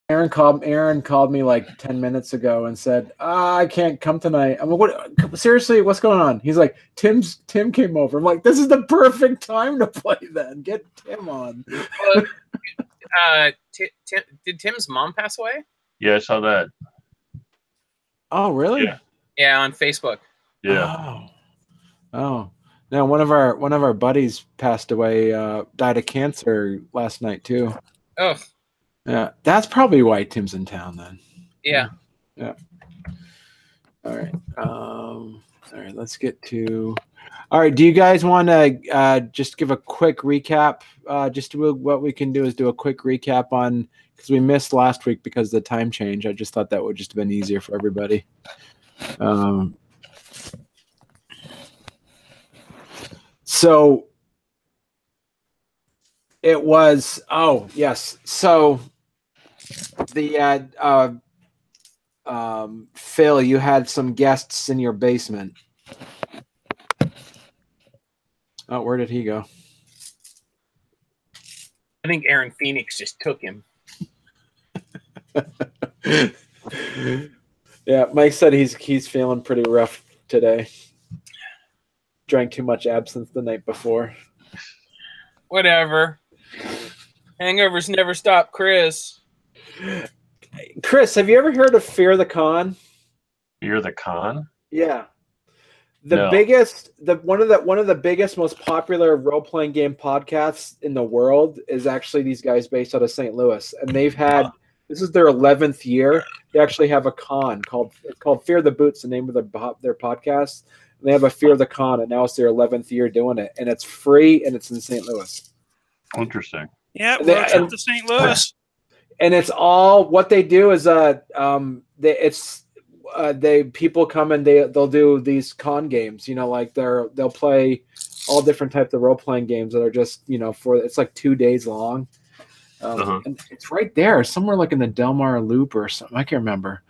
Aaron called me like 10 minutes ago and said, I can't come tonight. I'm like, what? Seriously, what's going on? He's like, Tim came over. I'm like, this is the perfect time to play then. Get Tim on. Did Tim's mom pass away? Yeah, I saw that. Oh, really? Yeah, on Facebook. Yeah. Oh. No, one of our buddies passed away, died of cancer last night too. Oh. Yeah, that's probably why Tim's in town then. Yeah. Yeah. All right. All right. Let's get to. All right. Do you guys want to just give a quick recap? What we can do is do a quick recap on, because we missed last week because of the time change. I just thought that would just have been easier for everybody. So it was. Oh yes. So the Phil, you had some guests in your basement. Oh, where did he go? I think Aaron Phoenix just took him. Yeah, Mike said he's feeling pretty rough today. Drank too much absinthe the night before. Whatever. Hangovers never stop, Chris. Chris, have you ever heard of Fear the Con? Fear the Con? Yeah. No. One of the biggest, most popular role-playing game podcasts in the world is actually these guys based out of St. Louis. And they've had this is their 11th year. They actually have a con called Fear the Boots, the name of their podcast. And they have a Fear the Con, and now it's their 11th year doing it. And it's free, and it's in St. Louis. Interesting. Yeah, road trip to St. Louis. And it's all what they do is people come and they'll do these con games, like they'll play all different types of role-playing games that are just it's like 2 days long. And it's right there somewhere like in the Del Mar Loop or something. I can't remember,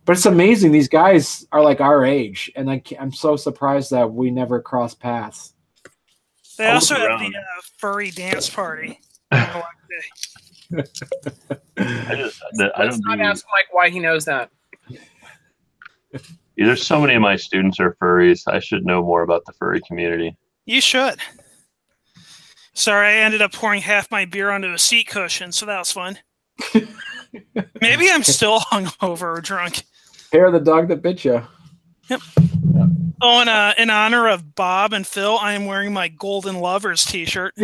but it's amazing. These guys are like our age, and I'm so surprised that we never crossed paths. They also have the furry dance party. Let's not ask Mike why he knows that. There's so many of my students are furries. I should know more about the furry community. You should. Sorry, I ended up pouring half my beer onto a seat cushion, so that was fun. Maybe I'm still hungover or drunk. Hair of the dog that bit you. Yep. Oh, and in honor of Bob and Phil, I am wearing my Golden Lovers t-shirt.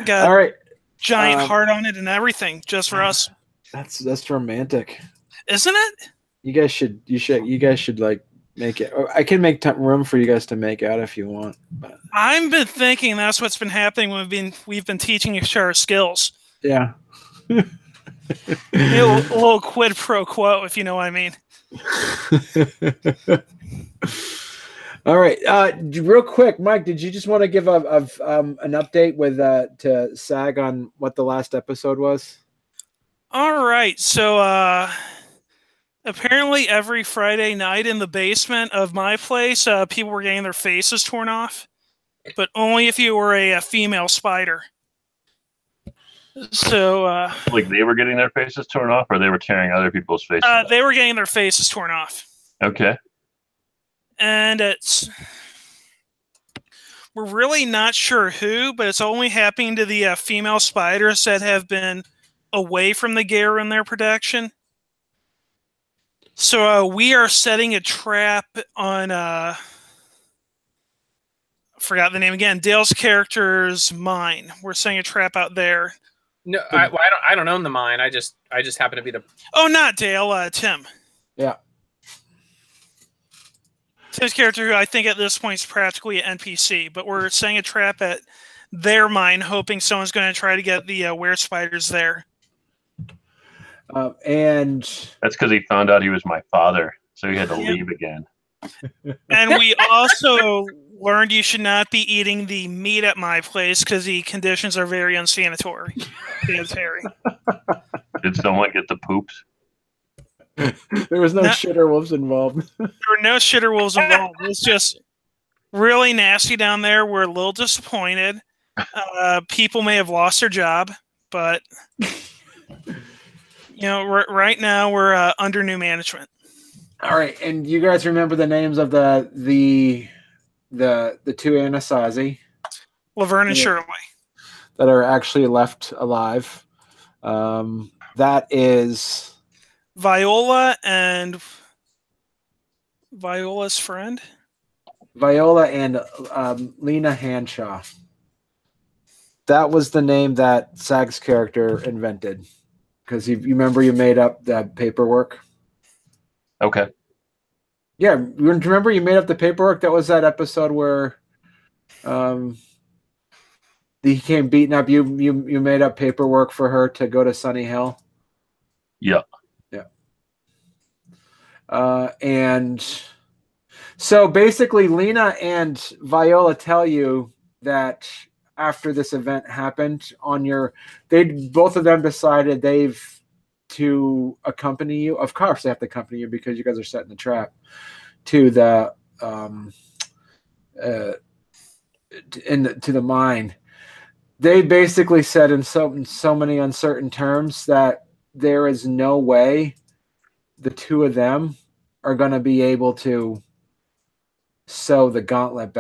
Got all right. Giant heart on it and everything, just for us. That's romantic, isn't it? You guys should like make it. Or I can make room for you guys to make out if you want. But I've been thinking that's what's been happening when we've been teaching each other skills. Yeah. A little quid pro quo, if you know what I mean. All right, real quick, Mike, did you just want to give an update with to SAG on what the last episode was? All right, so apparently every Friday night in the basement of my place, people were getting their faces torn off, but only if you were a female spider. So, like they were getting their faces torn off, or they were tearing other people's faces off? They were getting their faces torn off. Okay. And we're really not sure who, but it's only happening to the female spiders that have been away from the gear in their protection. So we are setting a trap on, I forgot the name again, Dale's character's mine. We're setting a trap out there. No, I don't own the mine. I just happen to be the. Oh, not Dale. Tim. Yeah. Tim's character, who I think at this point is practically an NPC, but we're setting a trap at their mine, hoping someone's going to try to get the were spiders there. And that's because he found out he was my father, so he had to leave again. And we also learned you should not be eating the meat at my place because the conditions are very unsanitary. Did someone get the poops? There was no shitter wolves involved. There were no shitter wolves involved. It was just really nasty down there. We're a little disappointed. People may have lost their job, but right now we're under new management. All right, and you guys remember the names of the two anasasi, Laverne and Shirley, that are actually left alive. That is Viola and Viola's friend. Viola and Lena Hanshaw. That was the name that Sag's character invented. Because you remember you made up that paperwork? Okay. Yeah, remember you made up the paperwork? That was that episode where he came beaten up. You made up paperwork for her to go to Sunny Hill? Yeah. Yeah. And so basically Lena and Viola tell you that after this event happened both of them decided to accompany you. Of course they have to accompany you because you guys are setting the trap to the to the mine. They basically said in so many uncertain terms that there is no way the two of them are going to be able to sew the gauntlet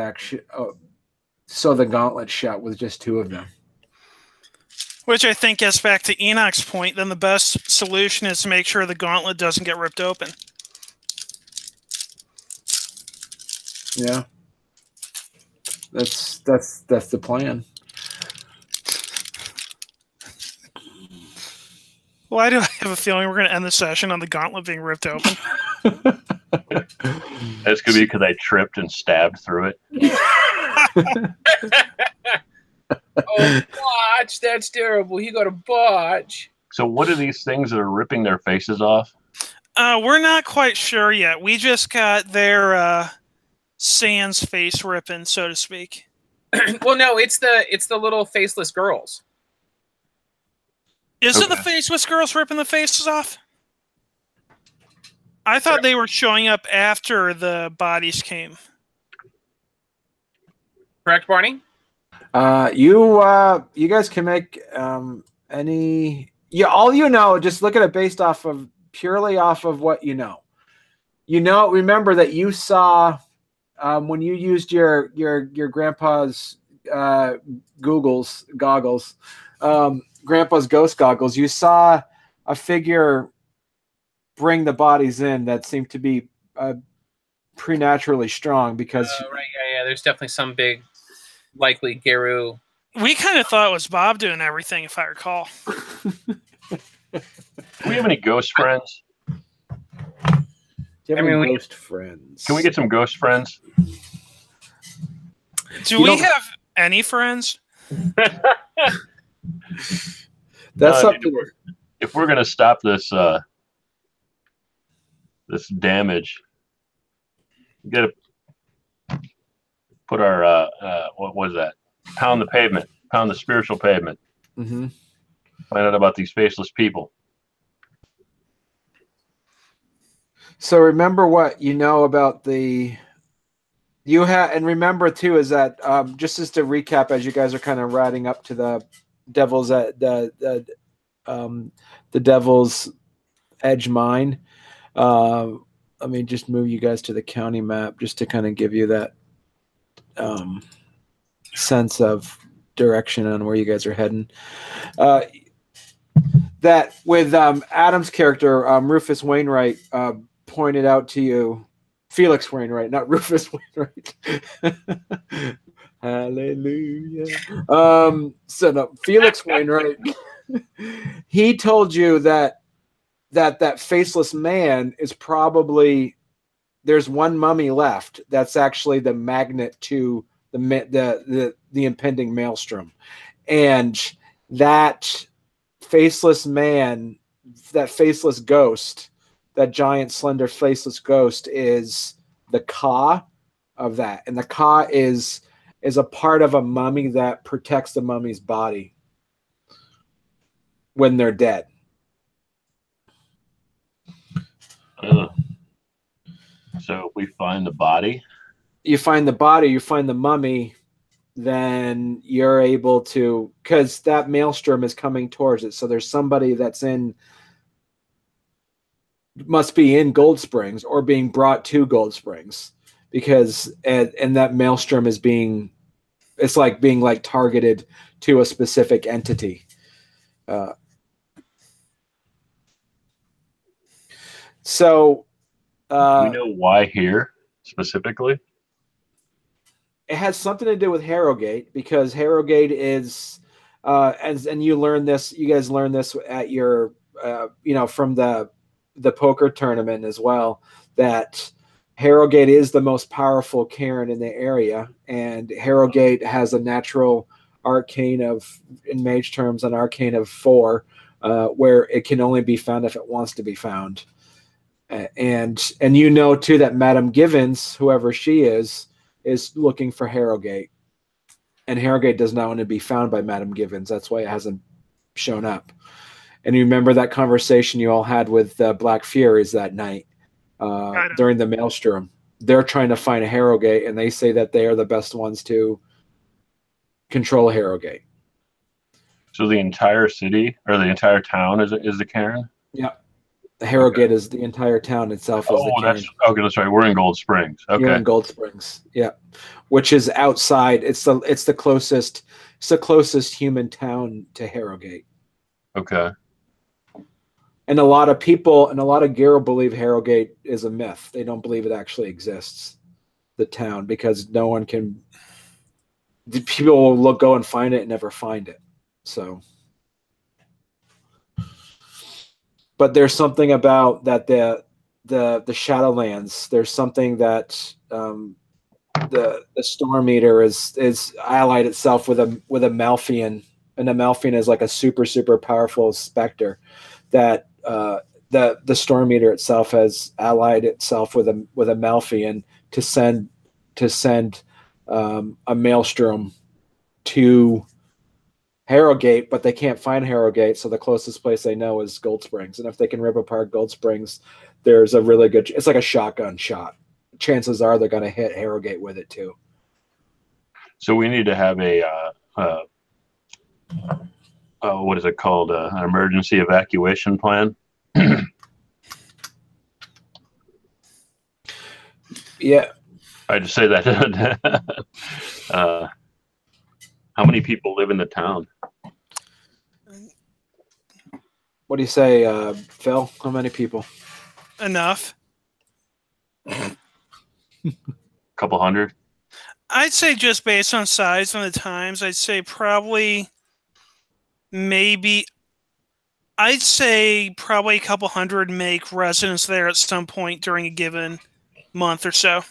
shut with just two of them. Which I think gets back to Enoch's point. Then the best solution is to make sure the gauntlet doesn't get ripped open. Yeah, that's the plan. Why do I have a feeling we're going to end the session on the gauntlet being ripped open? That's going to be because I tripped and stabbed through it. Oh, botch! That's terrible. He got a botch. So what are these things that are ripping their faces off? We're not quite sure yet. We just got their sans face ripping, so to speak. Well, no, it's the little faceless girls. Isn't the faceless girls ripping the faces off? I thought they were showing up after the bodies came. Correct, Barney? You guys can make any. Yeah, all you know. Just look at it based purely off of what you know. Remember that you saw when you used your grandpa's goggles, grandpa's ghost goggles. You saw a figure bring the bodies in that seemed to be preternaturally strong because right, yeah, there's definitely some big, likely Geru. We kind of thought it was Bob doing everything, if I recall. Do we have any ghost friends? Do you have any ghost friends? Can we get some ghost friends? Do we have any friends? That's something. If we're gonna stop this this damage, we gotta put our what was that? Pound the pavement, pound the spiritual pavement. Mm-hmm. Find out about these faceless people. So remember what you know about and remember too is that just as to recap, as you guys are kind of riding up to the Devil's the Devil's Edge mine. Let me just move you guys to the county map just to kind of give you that sense of direction on where you guys are heading. That with Adam's character, Rufus Wainwright, pointed out to you, Felix Wainwright, not Rufus Wainwright. Hallelujah. Felix Wainwright, he told you that faceless man is probably, there's one mummy left that's actually the magnet to the impending maelstrom, and that faceless man, that faceless ghost, that giant slender faceless ghost is the Ka of that, and the Ka is a part of a mummy that protects the mummy's body when they're dead. So if we find the body, you find the body, you find the mummy, then you're able to, because that maelstrom is coming towards it. So there's somebody must be in Gold Springs or being brought to Gold Springs, because and that maelstrom is being targeted to a specific entity. So do we know why here specifically? It has something to do with Harrogate, because Harrogate is, and you guys learn this at your, from the poker tournament as well, that Harrogate is the most powerful cairn in the area, and Harrogate has a natural arcane in mage terms, an arcane of 4, where it can only be found if it wants to be found. And too that Madame Givens, whoever she is looking for Harrogate, and Harrogate does not want to be found by Madame Givens. That's why it hasn't shown up. And you remember that conversation you all had with Black Furies that night during the maelstrom. They're trying to find Harrogate, and they say that they are the best ones to control Harrogate. So the entire city or the entire town is the cairn? Yeah. Harrogate is the entire town itself. Is the cairn. That's right. We're in Gold Springs. Okay. You're in Gold Springs, yeah, which is outside. It's the closest human town to Harrogate. Okay. And a lot of people and a lot of Gero believe Harrogate is a myth. They don't believe it actually exists, the town, because no one can. People will go and find it and never find it. So. But there's something about that the Shadowlands. There's something that the Storm Eater is allied itself with a Malfian, and a Malfian is like a super powerful specter. That the Storm Eater itself has allied itself with a Malfian to send a maelstrom to Harrogate, but they can't find Harrogate, so the closest place they know is Gold Springs. And if they can rip apart Gold Springs, there's a really good. It's like a shotgun shot. Chances are they're going to hit Harrogate with it too. So we need to have what is it called? An emergency evacuation plan. Yeah, I just say that. How many people live in the town? What do you say, Phil? How many people? Enough. Couple hundred? I'd say just based on size and the times, I'd say probably a couple hundred make residence there at some point during a given month or so.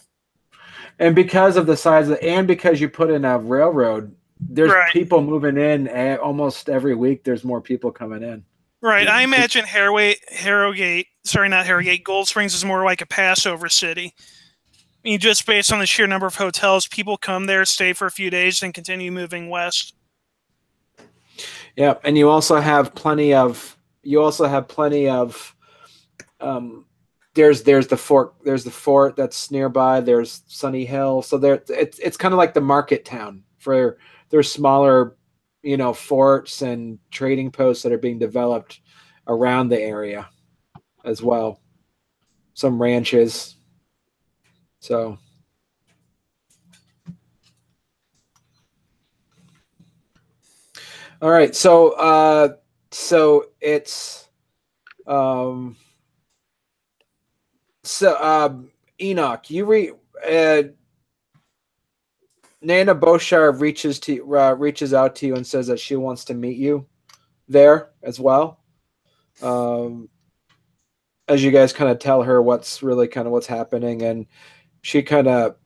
And because of the size and because you put in a railroad, there's people moving in almost every week. There's more people coming in. Right. I imagine Gold Springs is more like a Passover city. I mean, just based on the sheer number of hotels, people come there, stay for a few days, and continue moving west. Yeah, and you also have plenty of. There's the fort that's nearby. There's Sunny Hill, so it's kind of like the market town for. There's smaller, forts and trading posts that are being developed around the area as well. Some ranches. So. All right. So it's, Enoch, Nanna Boshar reaches out to you and says that she wants to meet you there as well. As you guys kind of tell her what's happening, and she kind of,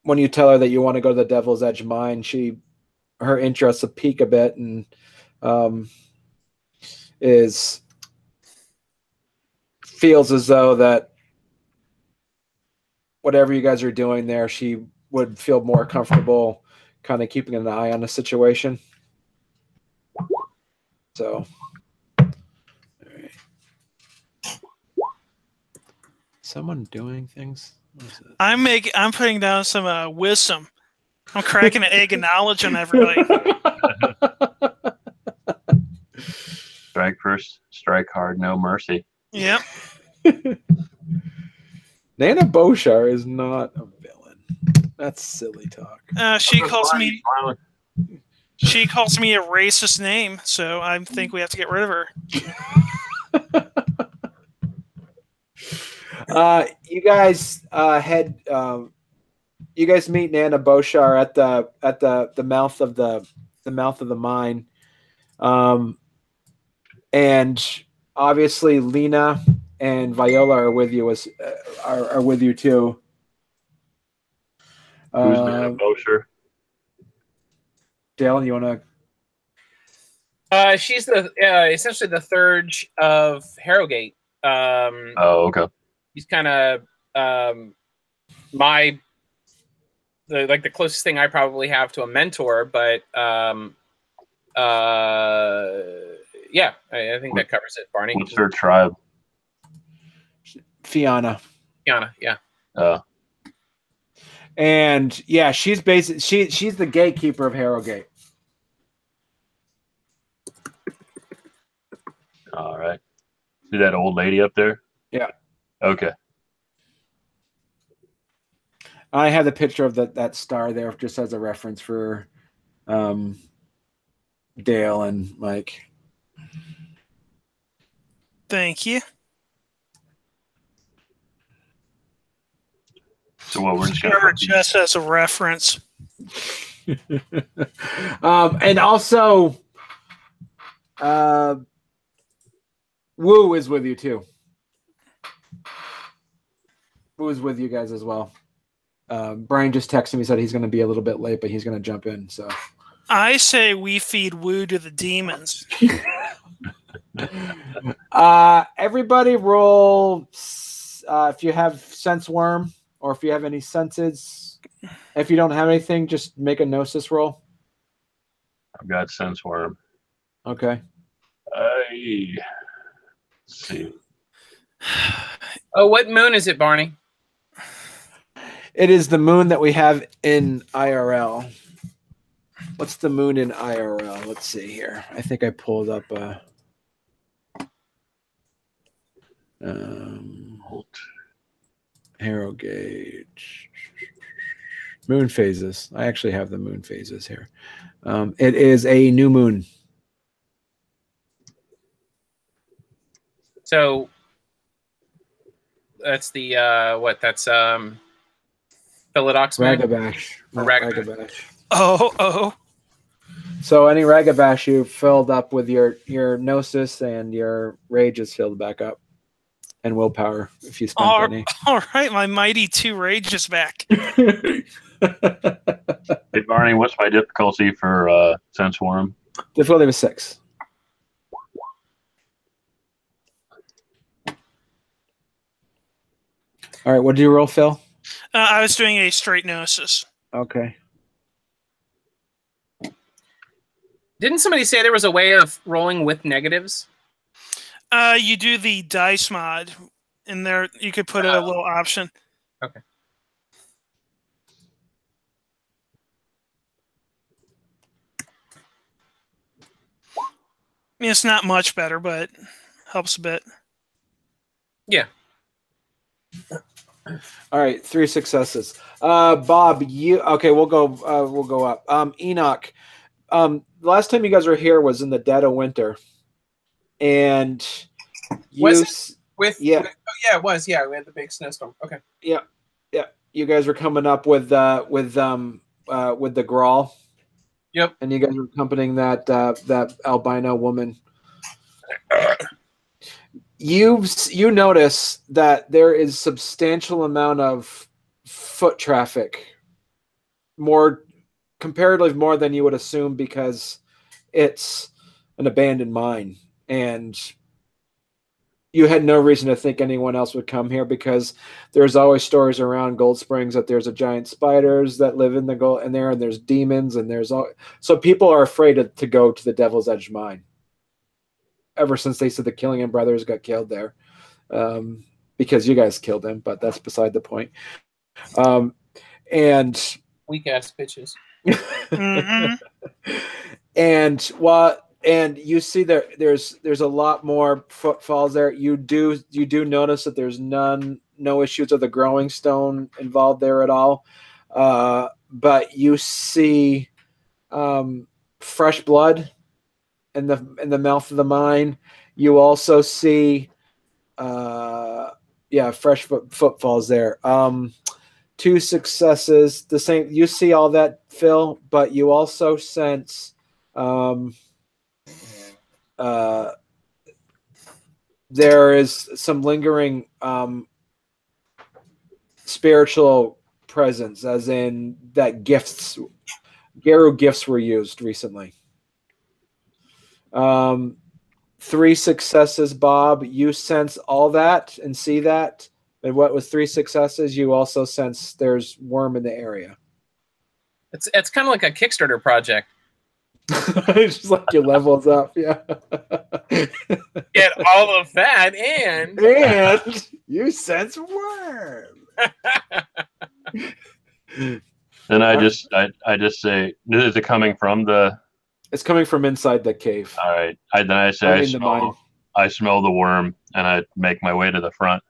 when you tell her that you want to go to the Devil's Edge mine, her interests will peak a bit, and feels as though that whatever you guys are doing there, she would feel more comfortable kind of keeping an eye on the situation. So, all right. Someone doing things? I'm putting down some wisdom. I'm cracking an egg of knowledge on everybody. Strike first, strike hard, no mercy. Yep. Nanna Boshar is not a villain. That's silly talk. She calls me a racist name, so I think we have to get rid of her. You guys you guys meet Nanna Boshar at the mouth of the mine, and obviously Lena and Viola are with you are with you too. Who's Nanna Boshar? Dale, you want to? She's the essentially the third of Harrogate. Oh, okay. He's kind of the closest thing I probably have to a mentor, but yeah, I think that covers it, Barney. What's her tribe? Fianna, yeah. And yeah, she's she's the gatekeeper of Harrogate. All right. See that old lady up there? Yeah. Okay. I have the picture of that star there just as a reference for Dale and Mike. Thank you. So what we're just as a reference. And also Woo is with you too. Woo is with you guys as well. Brian just texted me, said he's going to be a little bit late, but he's going to jump in. So I say we feed Woo to the demons. Everybody roll if you have sense worm or if you have any senses. If you don't have anything, just make a gnosis roll. I've got sense worm. Okay. Let's see. Oh, what moon is it, Barney? It is the moon that we have in IRL. What's the moon in IRL? Let's see here. I think I pulled up Harrogate moon phases. I actually have the moon phases here. It is a new moon. So that's the what? That's Philodox moon? Ragabash. Oh. So any Ragabash you filled up with your gnosis and your rage is filled back up. And willpower if you spent any. All right, my mighty 2 rage is back. Hey Barney, what's my difficulty for sense worm? Difficulty was 6. All right, what did you roll, Phil? I was doing a straight gnosis. Okay. Didn't somebody say there was a way of rolling with negatives? You do the dice mod, and there you could put a little option. Okay. I mean, it's not much better, but helps a bit. Yeah. All right, 3 successes. Bob, you okay? We'll go up. Enoch, last time you guys were here was in the dead of winter, and it was. Yeah, we had the big snowstorm. Okay. Yeah. You guys were coming up with the Grawl. Yep. And you guys were accompanying that albino woman. You notice that there is substantial amount of foot traffic, comparatively more than you would assume because it's an abandoned mine, and you had no reason to think anyone else would come here because there's always stories around Gold Springs that there's a giant spiders that live in the gold and there's demons and so people are afraid to go to the Devil's Edge mine. Ever since they said the Killian brothers got killed there, because you guys killed him, but that's beside the point. And weak ass bitches. And you see there's a lot more footfalls there. You do notice that there's no issues of the growing stone involved there at all. But you see fresh blood in the mouth of the mine. You also see fresh footfalls there. 2 successes. The same. You see all that, Phil, but you also sense there is some lingering spiritual presence, as in that Garu gifts were used recently. 3 successes, Bob. You sense all that and see that. And what with 3 successes, you also sense there's worm in the area. It's kind of like a Kickstarter project. It's just like your levels up, yeah. Get all of that, and you sense worm. And I just say, is it coming from the? It's coming from inside the cave. All right. I smell the worm, and I make my way to the front.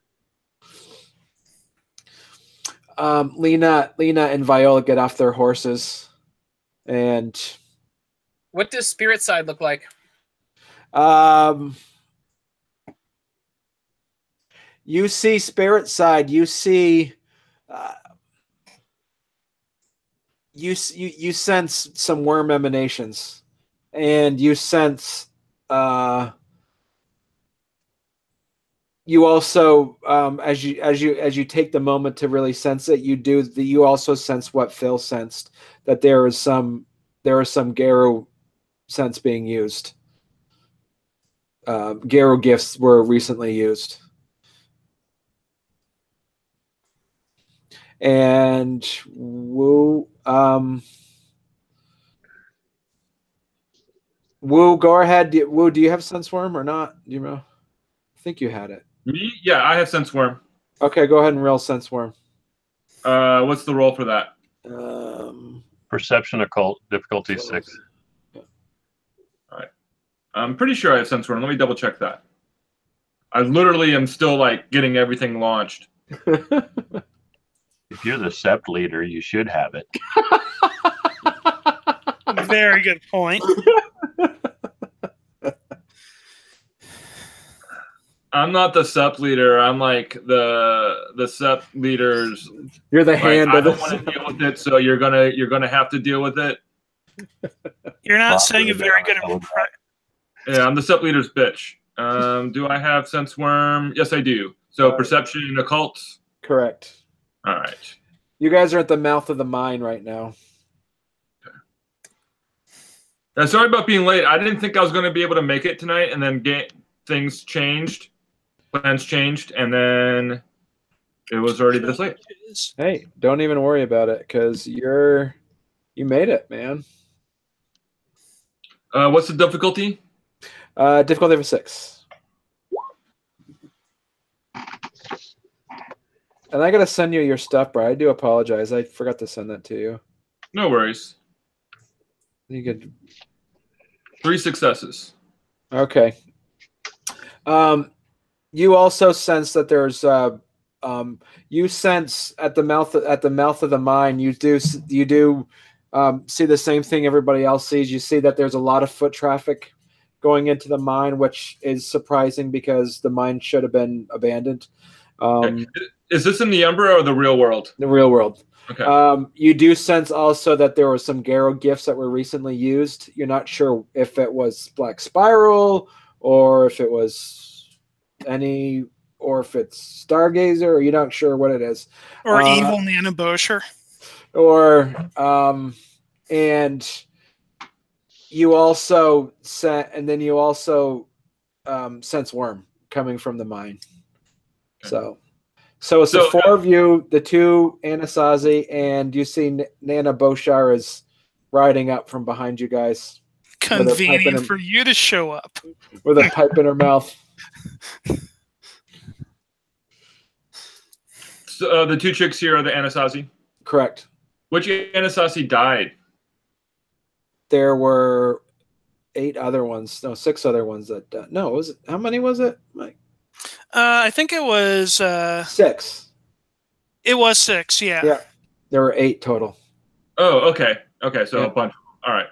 Lena and Viola get off their horses, and what does spirit side look like? You see spirit side. You see. You sense some worm emanations, and you sense. You also, as you take the moment to really sense it, you also sense what Phil sensed, that there is some Garu sense being used. Garu gifts were recently used. And Wu, go ahead. Wu, do you have sense worm or not? Do you know? I think you had it. Me? Yeah, I have sense worm. Okay, go ahead and roll sense worm. What's the roll for that? Perception occult, difficulty 6. All right. I'm pretty sure I have sense worm. Let me double check that. I literally am still like getting everything launched. If you're the sept leader, you should have it. Very good point. I'm not the sept leader. I'm like the sept leaders. You're the hand. I don't want to deal with it, so you're gonna have to deal with it. You're not saying a very good impression. Yeah, I'm the sept leader's bitch. Do I have sense worm? Yes, I do. So perception and occult. Correct. All right. You guys are at the mouth of the mine right now. Okay. Now, sorry about being late. I didn't think I was going to be able to make it tonight, and then things changed, plans changed, and then it was already this late. Hey, don't even worry about it, because you made it, man. What's the difficulty? Difficulty of 6. And I gotta send you your stuff, bro. I do apologize. I forgot to send that to you. No worries. You could 3 successes. Okay. You also sense that there's you sense at the mouth of the mine. You do see the same thing everybody else sees. You see that there's a lot of foot traffic going into the mine, which is surprising because the mine should have been abandoned. Okay. Is this in the Umbra or the real world? The real world. Okay. You do sense also that there were some Garo gifts that were recently used. You're not sure if it was Black Spiral or if it was or if it's Stargazer, or you're not sure what it is. Or evil Nanna Boshar. And you also sense worm coming from the mine. Okay. So it's the 4 of you, the 2 anasasi, and you see Nanna Boshar is riding up from behind you guys. Convenient for you to show up. With a pipe in her mouth. So the two chicks here are the anasasi. Correct. Which anasasi died? There were 6 other ones that no, was it, how many was it, Mike? I think it was 6. It was 6, yeah. There were 8 total. Oh, okay. So a bunch. All right.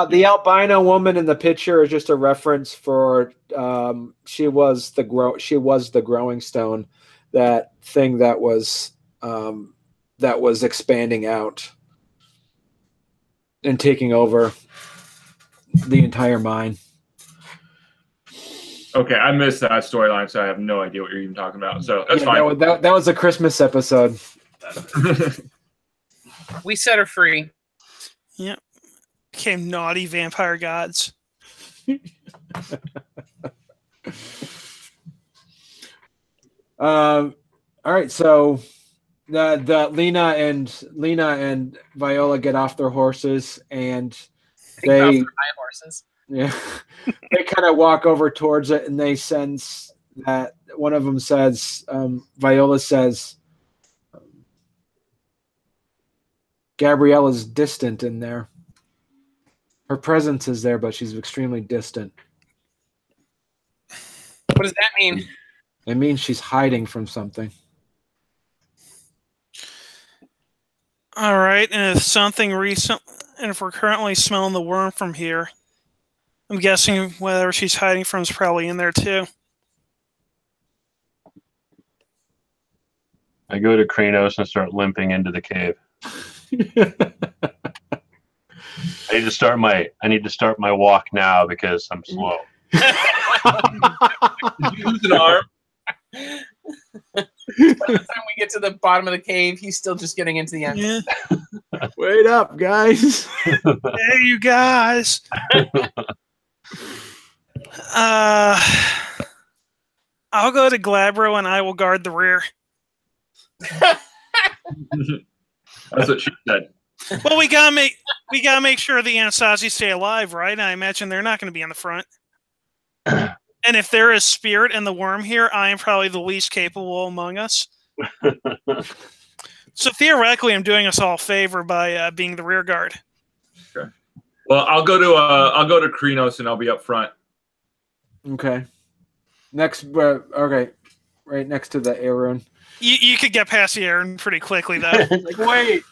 The albino woman in the picture is just a reference for she was the growing stone, that thing that was expanding out and taking over the entire mine. Okay, I missed that storyline, so I have no idea what you're even talking about. So that's fine. That was a Christmas episode. We set her free. Yep. Became naughty vampire gods. All right, so the Lena and Viola get off their horses, and they horses. Yeah, they kind of walk over towards it, and they sense that one of them says, Viola says, Gabriella's distant in there. Her presence is there, but she's extremely distant. What does that mean? It means she's hiding from something. All right, and if something recent, and if we're currently smelling the worm from here, I'm guessing whatever she's hiding from is probably in there too. I go to Kranos and start limping into the cave. I need to start my walk now because I'm slow. Did you lose an arm? By the time we get to the bottom of the cave, he's still just getting into the end. Yeah. Wait up, guys. Hey, you guys. I'll go to Glabro and I will guard the rear. That's what she said. Well, we gotta make sure the Anasasi stay alive, right? I imagine they're not going to be in the front. And if there is spirit in the worm here, I am probably the least capable among us. So theoretically, I'm doing us all a favor by being the rear guard. Okay. Well, I'll go to Kranos and I'll be up front. Okay. Next, okay, right next to the Aaron. You could get past the Aaron pretty quickly, though. Like, wait.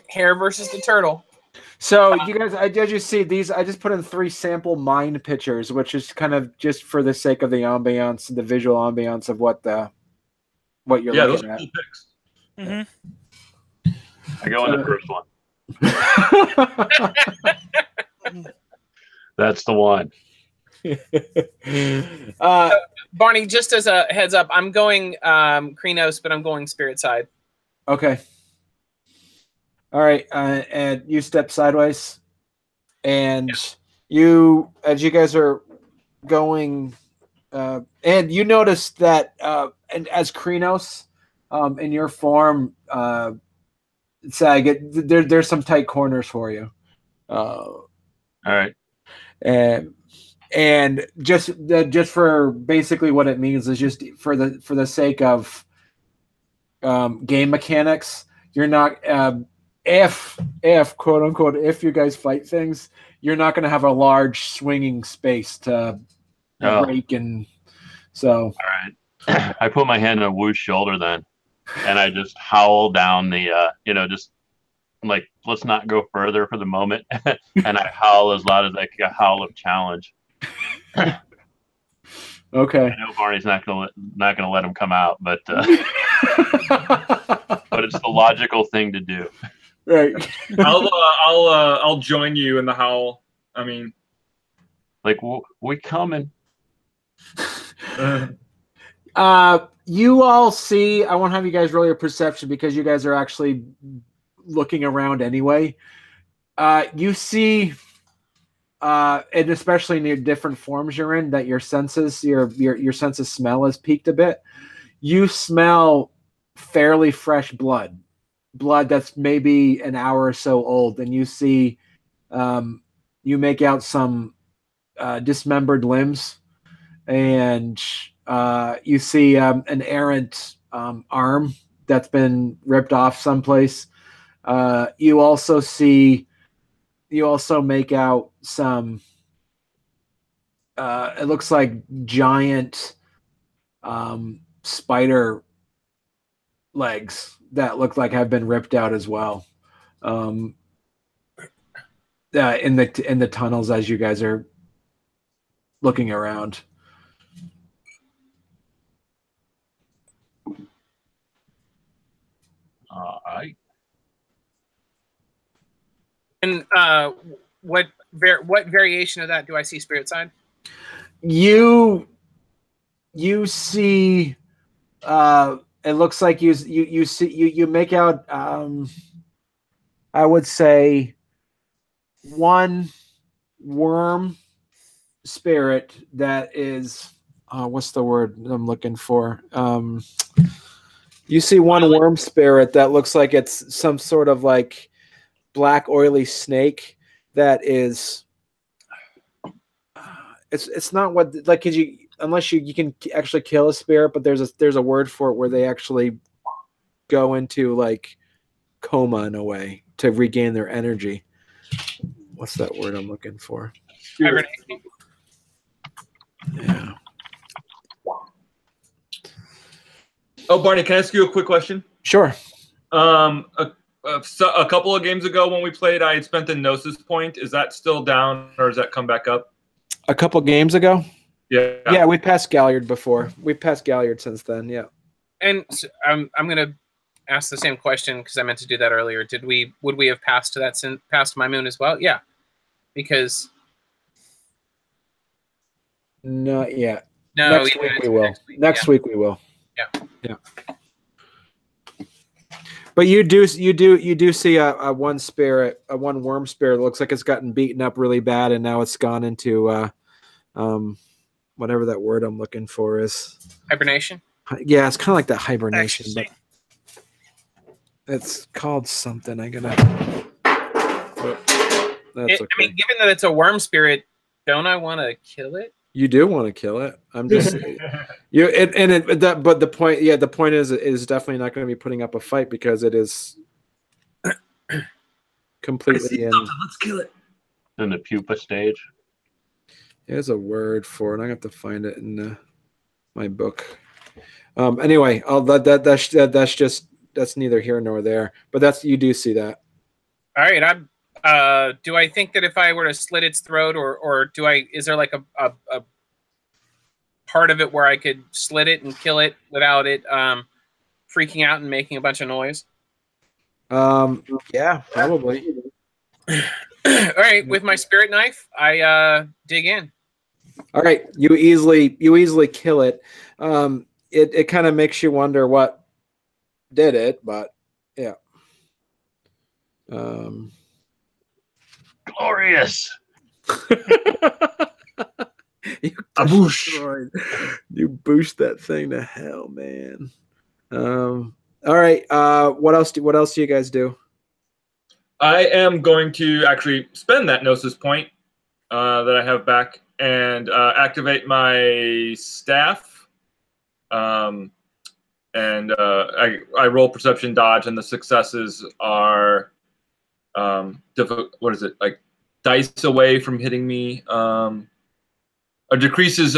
Hare versus the turtle. So you guys, did you see these? I just put in 3 sample mind pictures, which is kind of just for the sake of the ambiance, the visual ambiance of what you're looking at. Cool pics. Mm-hmm. I go in the first one. That's the one. Barney, just as a heads up, I'm going Kranos, but I'm going spirit side. Okay. All right, and you step sideways, and you, as you guys are going, and you notice that, and as Kranos, in your form, there's some tight corners for you. All right. And just for basically what it means is just for the sake of game mechanics, you're not if quote unquote if you guys fight things, you're not going to have a large swinging space to break, and so. All right. I put my hand on Wu's shoulder then, and I just howl down the just like, let's not go further for the moment, and I howl as loud as I can, a howl of challenge. Okay. I know Barney's not gonna let him come out, but but it's the logical thing to do. Right. I'll join you in the howl. I mean, like, we coming. You all see. I won't have you guys roll your perception because you guys are actually looking around anyway. You see. And especially in your different forms you're in, that your senses, your sense of smell is peaked a bit. You smell fairly fresh blood that's maybe an hour or so old, and you see, you make out some dismembered limbs, and You see an errant arm that's been ripped off someplace. You also make out some. It looks like giant spider legs that look like have been ripped out as well. In the tunnels as you guys are looking around. All right. And what variation of that do I see spirit side? You see it looks like you make out I would say one worm spirit that is what's the word I'm looking for? You see one worm spirit that looks like it's some sort of like black oily snake that is it's not what like cause you unless you can actually kill a spirit, but there's a word for it where they actually go into like coma in a way to regain their energy. What's that word I'm looking for? Hibernation. Yeah. Oh, Barney, can I ask you a quick question? Sure. A couple of games ago when we played, I had spent a Gnosis point. Is that still down, or has that come back up? A couple games ago? Yeah. We passed Galliard before. We've passed Galliard since then, yeah. And so I'm going to ask the same question because I meant to do that earlier. Would we have passed to that past my moon as well? Yeah. Because not yet. No, next week we will. Next week we will. Yeah. But you do see a one worm spirit that looks like it's gotten beaten up really bad, and now it's gone into whatever that word I'm looking for is. Hibernation? Yeah, it's kind of like that hibernation, but it's called something. That's okay. I mean, given that it's a worm spirit, don't I want to kill it? You do want to kill it. I'm just but the point, the point is it is definitely not going to be putting up a fight because it is completely in. Let's kill it. In the pupa stage. There's a word for it. I have to find it in my book. Anyway, that's neither here nor there. But you do see that. All right. Do I think that if I were to slit its throat, or is there like a part of it where I could slit it and kill it without it freaking out and making a bunch of noise? Yeah, probably. All right, with my spirit knife, I dig in. All right, you easily kill it. It kind of makes you wonder what did it, but yeah. Glorious. You boost that thing to hell, man. All right. What else do you guys do? I am going to actually spend that Gnosis point that I have back and activate my staff. And I roll perception dodge, and the successes are what is it, like dice away from hitting me, or decreases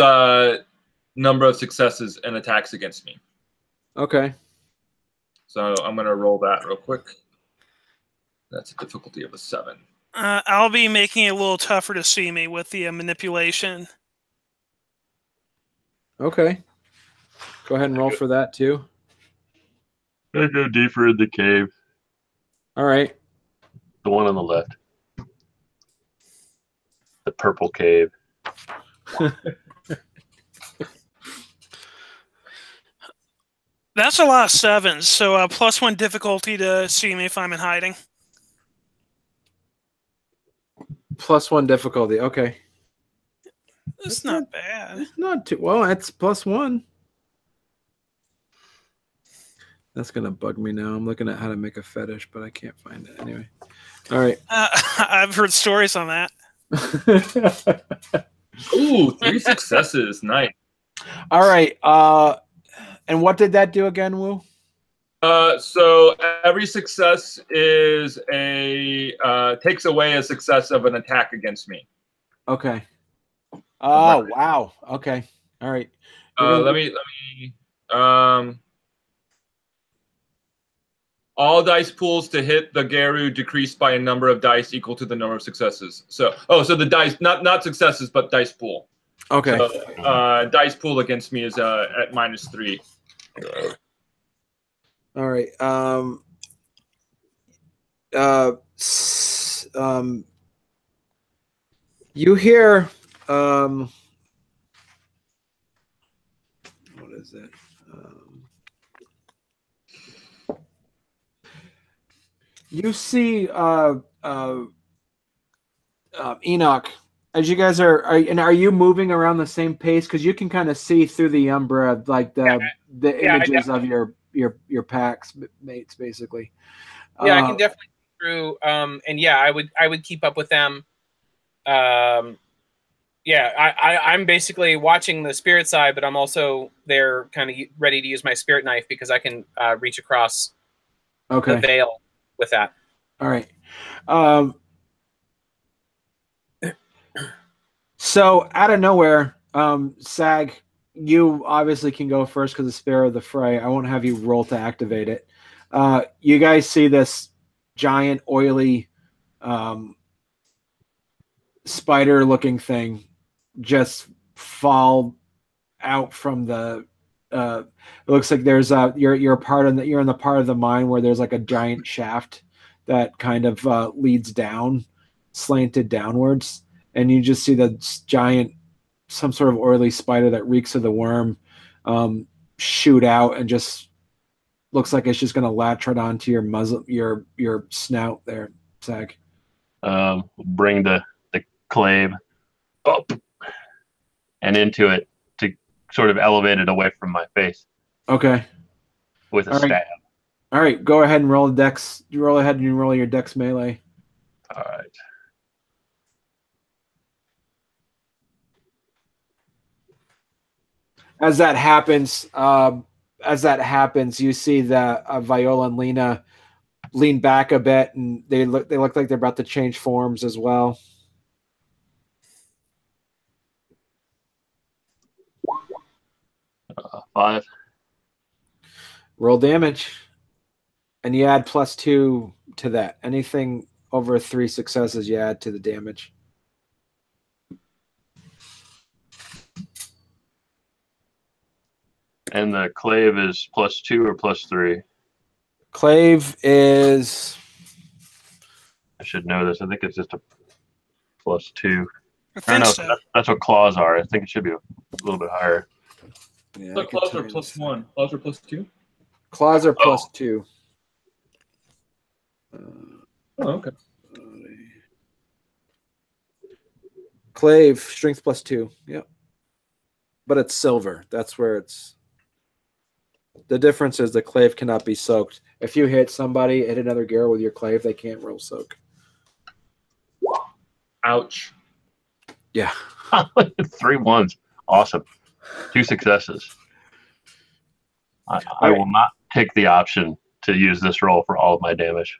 number of successes and attacks against me. Okay. So I'm going to roll that real quick. That's a difficulty of a 7. I'll be making it a little tougher to see me with the manipulation. Okay. Go ahead and roll for that too. I go deeper in the cave. All right. The one on the left. The purple cave. That's a lot of 7s, so +1 difficulty to see me if I'm in hiding. +1 difficulty. Okay. That's not bad. It's not too well. That's +1. That's gonna bug me now. I'm looking at how to make a fetish, but I can't find it anyway. All right. I've heard stories on that. Ooh, 3 successes. Nice. All right. And what did that do again, Wu? So every success is takes away a success of an attack against me. Okay. Oh, wow. Okay. All right. Let me. All dice pools to hit the Geru decreased by a number of dice equal to the number of successes. So the dice, not successes, but dice pool. Okay. So, dice pool against me is at -3. All right. You hear what is it? You see Enoch, as you guys are you moving around the same pace? Because you can kind of see through the umbra, like the images of your packs mates, basically. Yeah, I can definitely see through. And yeah, I would keep up with them. Yeah, I'm basically watching the spirit side, but I'm also there, kind of ready to use my spirit knife because I can reach across the veil with that. All right. So out of nowhere, Sag, you obviously can go first because of Spear of the Fray. I won't have you roll to activate it. You guys see this giant, oily, spider-looking thing just fall out from the. It looks like there's you're in the part of the mine where there's like a giant shaft that kind of leads down, slanted downwards, and you just see the giant, some sort of oily spider that reeks of the worm, shoot out and just looks like it's just going to latch right onto your muzzle, your snout there, Sag. Bring the clave up and into it to sort of elevate it away from my face. Okay. With a stab. All right, go ahead and roll dex. You roll ahead and roll your dex melee. All right. As that happens, you see that Viola and Lena lean back a bit, and they look like they're about to change forms as well. Five. Roll damage, and you add +2 to that. Anything over 3 successes, you add to the damage. And the clave is +2 or +3? Clave is. I should know this. I think it's just a +2. I know so. That's what claws are. I think it should be a little bit higher. Yeah, so claws are +1. Claws are +2. Claws are +2. Okay. Clave, strength +2. Yep. But it's silver. That's where it's. The difference is the clave cannot be soaked. If you hit another gear with your clave, they can't roll soak. Ouch. Yeah. 3 ones. Awesome. 2 successes. I will not take the option to use this roll for all of my damage.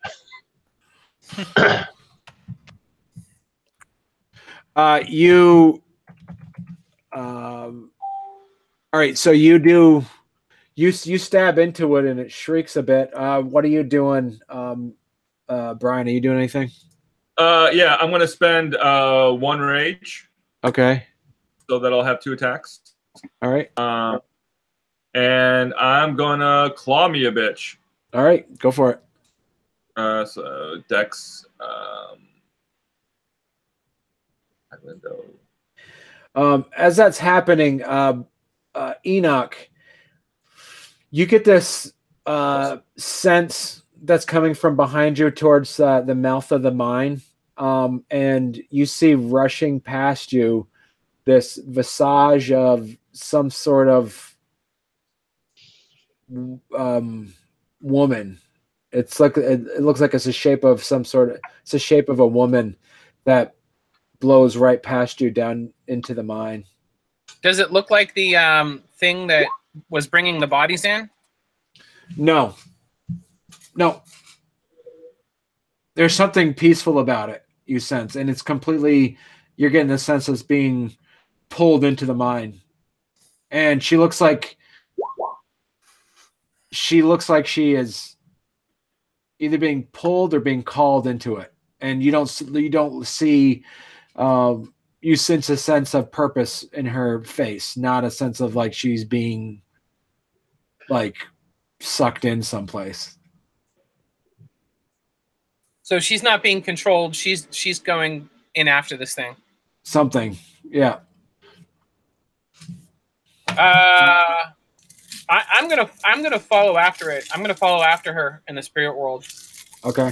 All right, so you stab into it and it shrieks a bit. What are you doing, Brian? Are you doing anything? Yeah, I'm gonna spend 1 rage. Okay. So that I'll have 2 attacks. All right. And I'm gonna claw me a bitch. All right, go for it. So Dex. As that's happening, Enoch, you get this sense that's coming from behind you towards the mouth of the mine, and you see rushing past you this visage of some sort of woman. It looks like it's a shape of it's a shape of a woman that blows right past you down into the mine. Does it look like the thing that was bringing the bodies in? No. There's something peaceful about it, you sense, and it's completely. You're getting the sense of being pulled into the mine, and she looks like she is either being pulled or being called into it, and you don't see. You sense a sense of purpose in her face, not a sense of like she's being like sucked in someplace. So she's not being controlled. She's going in after this thing. Something, yeah. I'm gonna follow after it. I'm gonna follow after her in the spirit world. Okay.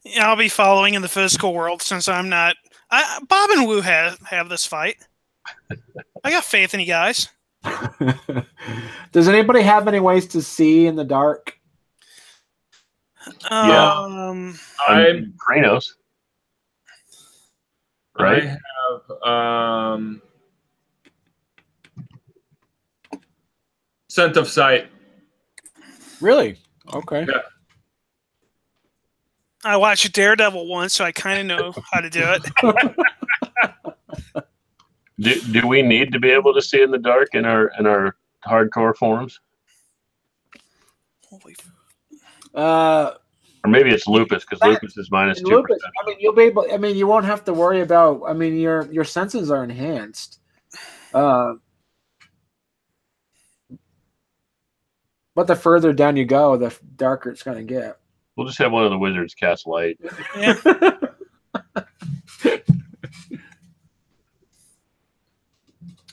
Yeah, I'll be following in the physical world since I'm not. Bob and Wu have this fight. I got faith in you guys. Does anybody have any ways to see in the dark? I'm Kranos. Right? I have scent of sight. Really? Okay. Yeah. I watched Daredevil once, so I kind of know how to do it. Do we need to be able to see in the dark in our hardcore forms? Holy. Or maybe it's lupus because lupus is minus 2%. Lupus, I mean, you'll be able. I mean, you won't have to worry about. I mean, your senses are enhanced. But the further down you go, the darker it's going to get. We'll just have one of the wizards cast light. Yeah.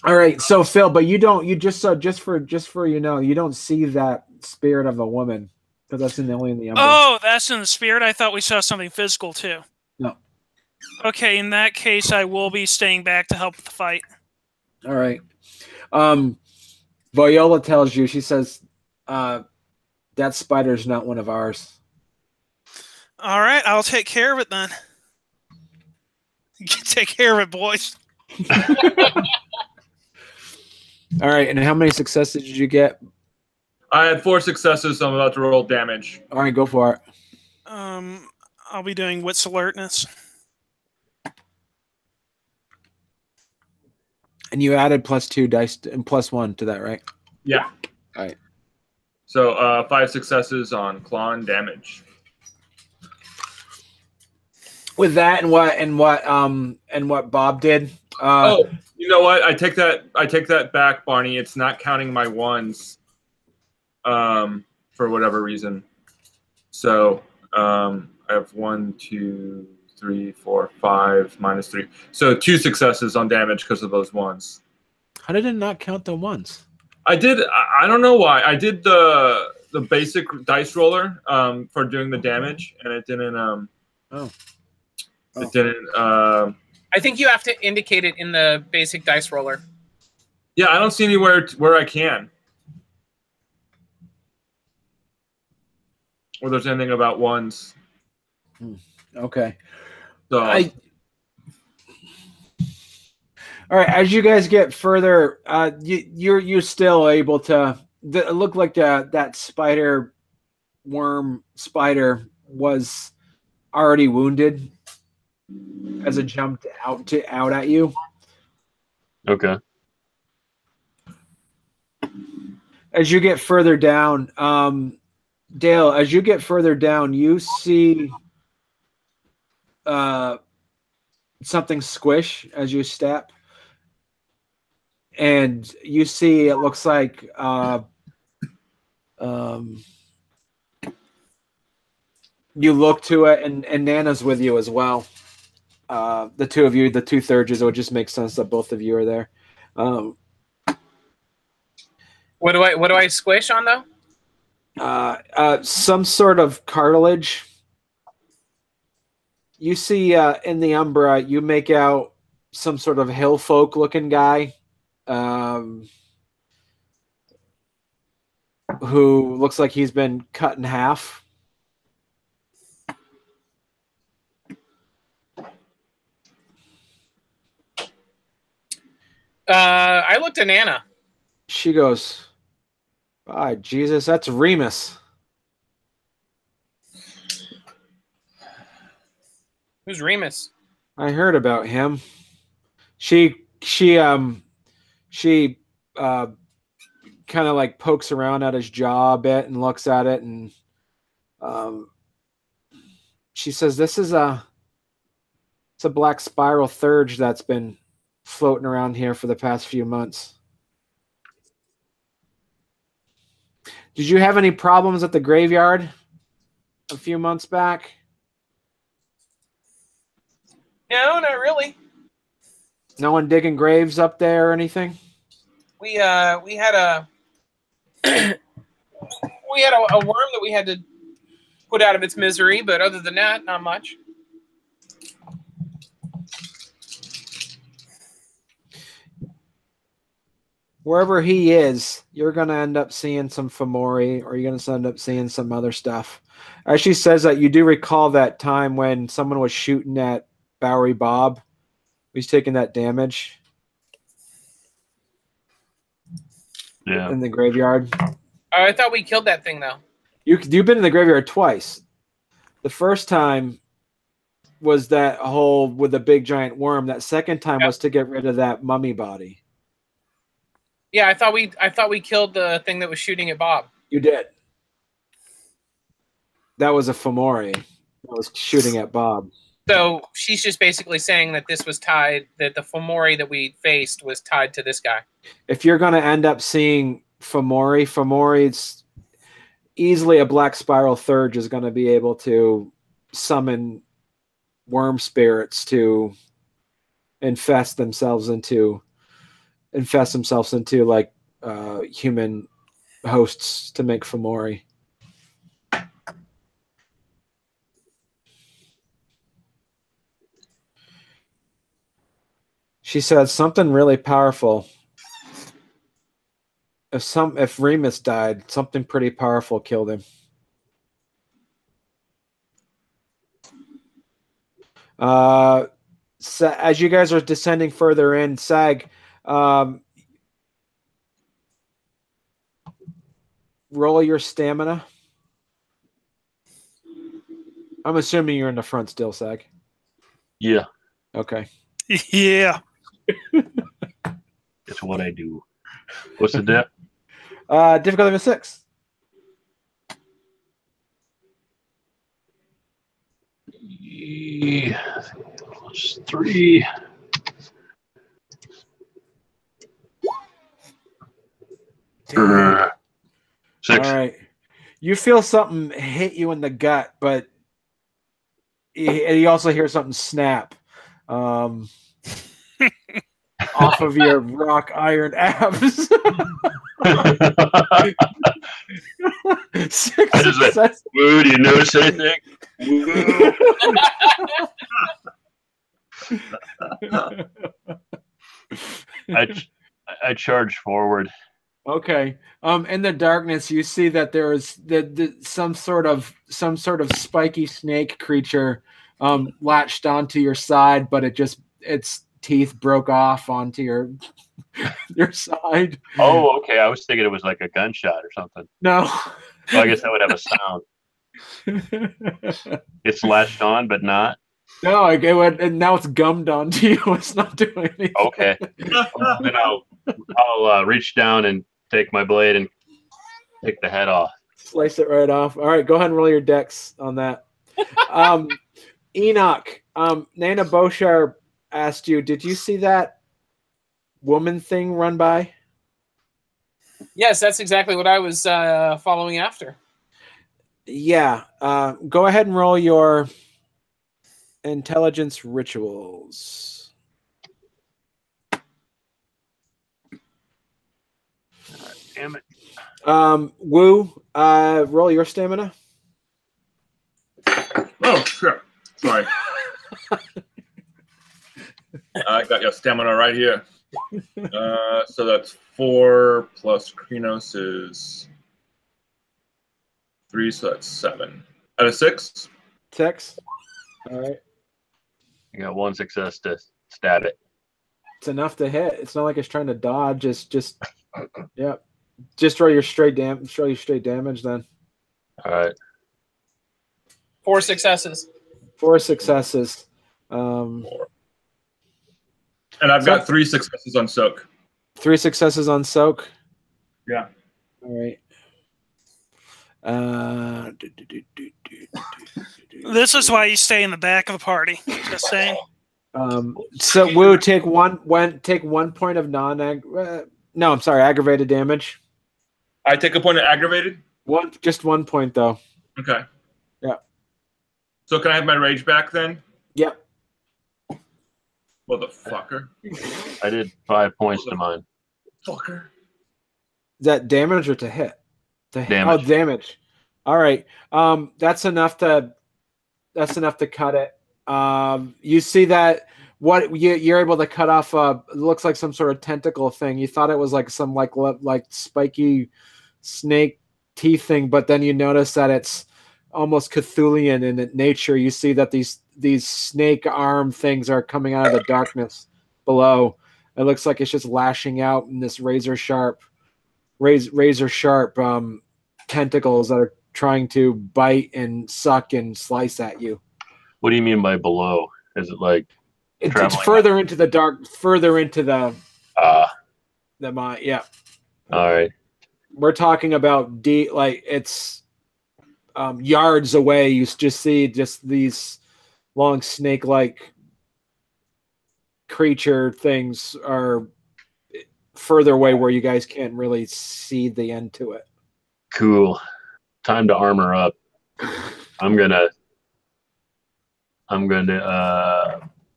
All right, so Phil, but you don't. You just for you know, you don't see that spirit of a woman because that's only in the Ember. Oh, that's in the spirit. I thought we saw something physical too. No. Okay, in that case, I will be staying back to help with the fight. All right. Viola tells you. She says, "That spider's not one of ours." All right, I'll take care of it then. Take care of it, boys. All right, and how many successes did you get? I had 4 successes, so I'm about to roll damage. All right, go for it. I'll be doing wits alertness. And you added +2 dice and +1 to that, right? Yeah. All right. So 5 successes on claw and damage. With that and what Bob did. You know what? I take that back, Barney. It's not counting my ones. For whatever reason. So I have 1, 2, 3, 4, 5 minus 3. So 2 successes on damage because of those ones. How did it not count the ones? I did. I don't know why. I did the basic dice roller for doing the damage, and it didn't. It didn't. I think you have to indicate it in the basic dice roller. Yeah, I don't see anywhere where I can. Or there's anything about ones. Okay. So all right. As you guys get further, you're still able to. It looked like that spider was already wounded as it jumped out at you. Okay. As you get further down, Dale, as you get further down, you see something squish as you step. And you see it looks like you look to it, and Nana's with you as well. The two of you, the 2 Thurges, it would just make sense that both of you are there. What do I squish on though? Some sort of cartilage. You see in the Umbra, you make out some sort of hill folk looking guy who looks like he's been cut in half. I looked at Nanna. She goes, "By Jesus, that's Remus." Who's Remus? I heard about him. She kind of like pokes around at his jaw a bit and looks at it, and she says, it's a black spiral thurge that's been floating around here for the past few months. Did you have any problems at the graveyard a few months back? No, not really. No one digging graves up there or anything? We had a we had a worm that we had to put out of its misery, but other than that, not much. Wherever he is, you're going to end up seeing some Fomori, or you're going to end up seeing some other stuff. As she says that, you do recall that time when someone was shooting at Bowery Bob. He's taking that damage. Yeah. In the graveyard. I thought we killed that thing, though. You've been in the graveyard twice. The first time was that hole with the big giant worm. That second time was to get rid of that mummy body. Yeah, I thought we killed the thing that was shooting at Bob. You did. That was a Fomori that was shooting at Bob. So she's just basically saying that this was tied, that the Fomori that we faced was tied to this guy. If you're going to end up seeing Fomori's easily a black spiral thurge is going to be able to summon worm spirits to infest themselves into like human hosts to make Fomori. She said something really powerful. If Remus died, something pretty powerful killed him. So as you guys are descending further in, Sag, roll your stamina. I'm assuming you're in the front still, Sag. Yeah. Okay. Yeah. It's what I do. What's the depth? Difficulty of 6. Plus 3. Damn. 6. All right. You feel something hit you in the gut, but you also hear something snap off of your rock iron abs. I just like, woo, do you notice anything? I charge forward. Okay. In the darkness, you see that there is some sort of spiky snake creature latched onto your side, but its teeth broke off onto your side. Oh, okay. I was thinking it was like a gunshot or something. No. Well, I guess that would have a sound. It's latched on, but not. No, and now it's gummed onto you. It's not doing anything. Okay. Then I'll reach down and take my blade and take the head off. Slice it right off. All right, go ahead and roll your dex on that. Enoch, Nanna Boshar asked you, did you see that woman thing run by? Yes, that's exactly what I was following after. Yeah. Go ahead and roll your intelligence rituals. Damn it. Woo, roll your stamina. Oh, sure. Sorry. I got your stamina right here. So that's 4 plus Krenos is 3, so that's 7. Out of 6? 6. All right. I got 1 success to stab it. It's enough to hit. It's not like it's trying to dodge. It's just yeah. Just roll your straight damage then. All right. 4 successes. 4 successes. And I've got 3 successes on soak. 3 successes on soak. Yeah. All right. This is why you stay in the back of the party. Just saying. So Woo, take one point of aggravated damage. I take a point of aggravated? Just 1 point though. Okay. Yeah. So can I have my rage back then? Yep. Motherfucker. I did 5 points to mine. Fucker. Is that damage or to hit? Damage. Oh, damage. All right. That's enough to cut it. You see that what you're able to cut off it looks like some sort of tentacle thing. You thought it was like some like spiky snake teeth thing, but then you notice that it's almost Cthulhian in nature. You see that these snake arm things are coming out of the darkness below. It looks like it's just lashing out in this razor sharp tentacles that are trying to bite and suck and slice at you. What do you mean by below? Is it like it's further into the dark, further into the mind? Yeah. All right. We're talking about deep, like it's yards away. You just see these long snake-like creature things are further away where you guys can't really see the end to it. Cool. Time to armor up. I'm gonna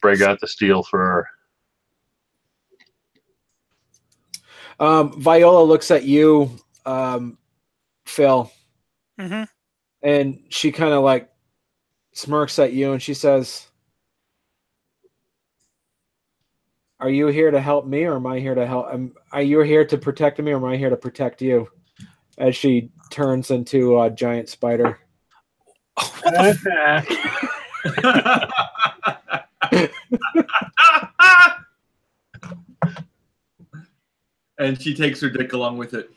break out the steel for Viola looks at you, Phil, and she kind of like smirks at you and she says, "Are you here to help me or am I here to help? Are you here to protect me or am I here to protect you?" As she turns into a giant spider. And she takes her dick along with it.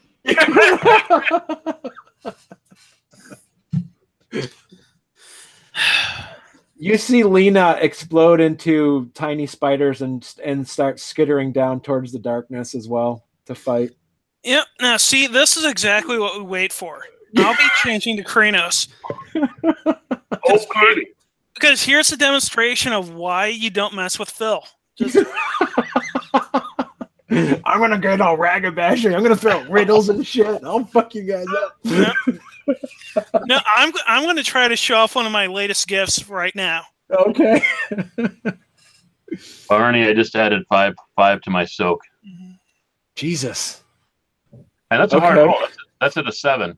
You see Lena explode into tiny spiders and start skittering down towards the darkness as well to fight. Yep. Now, see, this is exactly what we wait for. I'll be changing to Kranos. Okay. Because here's a demonstration of why you don't mess with Phil. I'm gonna get all ragged-bashing. I'm gonna throw riddles and shit. I'll fuck you guys up. No, I'm gonna try to show off one of my latest gifts right now. Okay. Barney, I just added five to my soak. Jesus. And that's a hard roll. That's at a 7.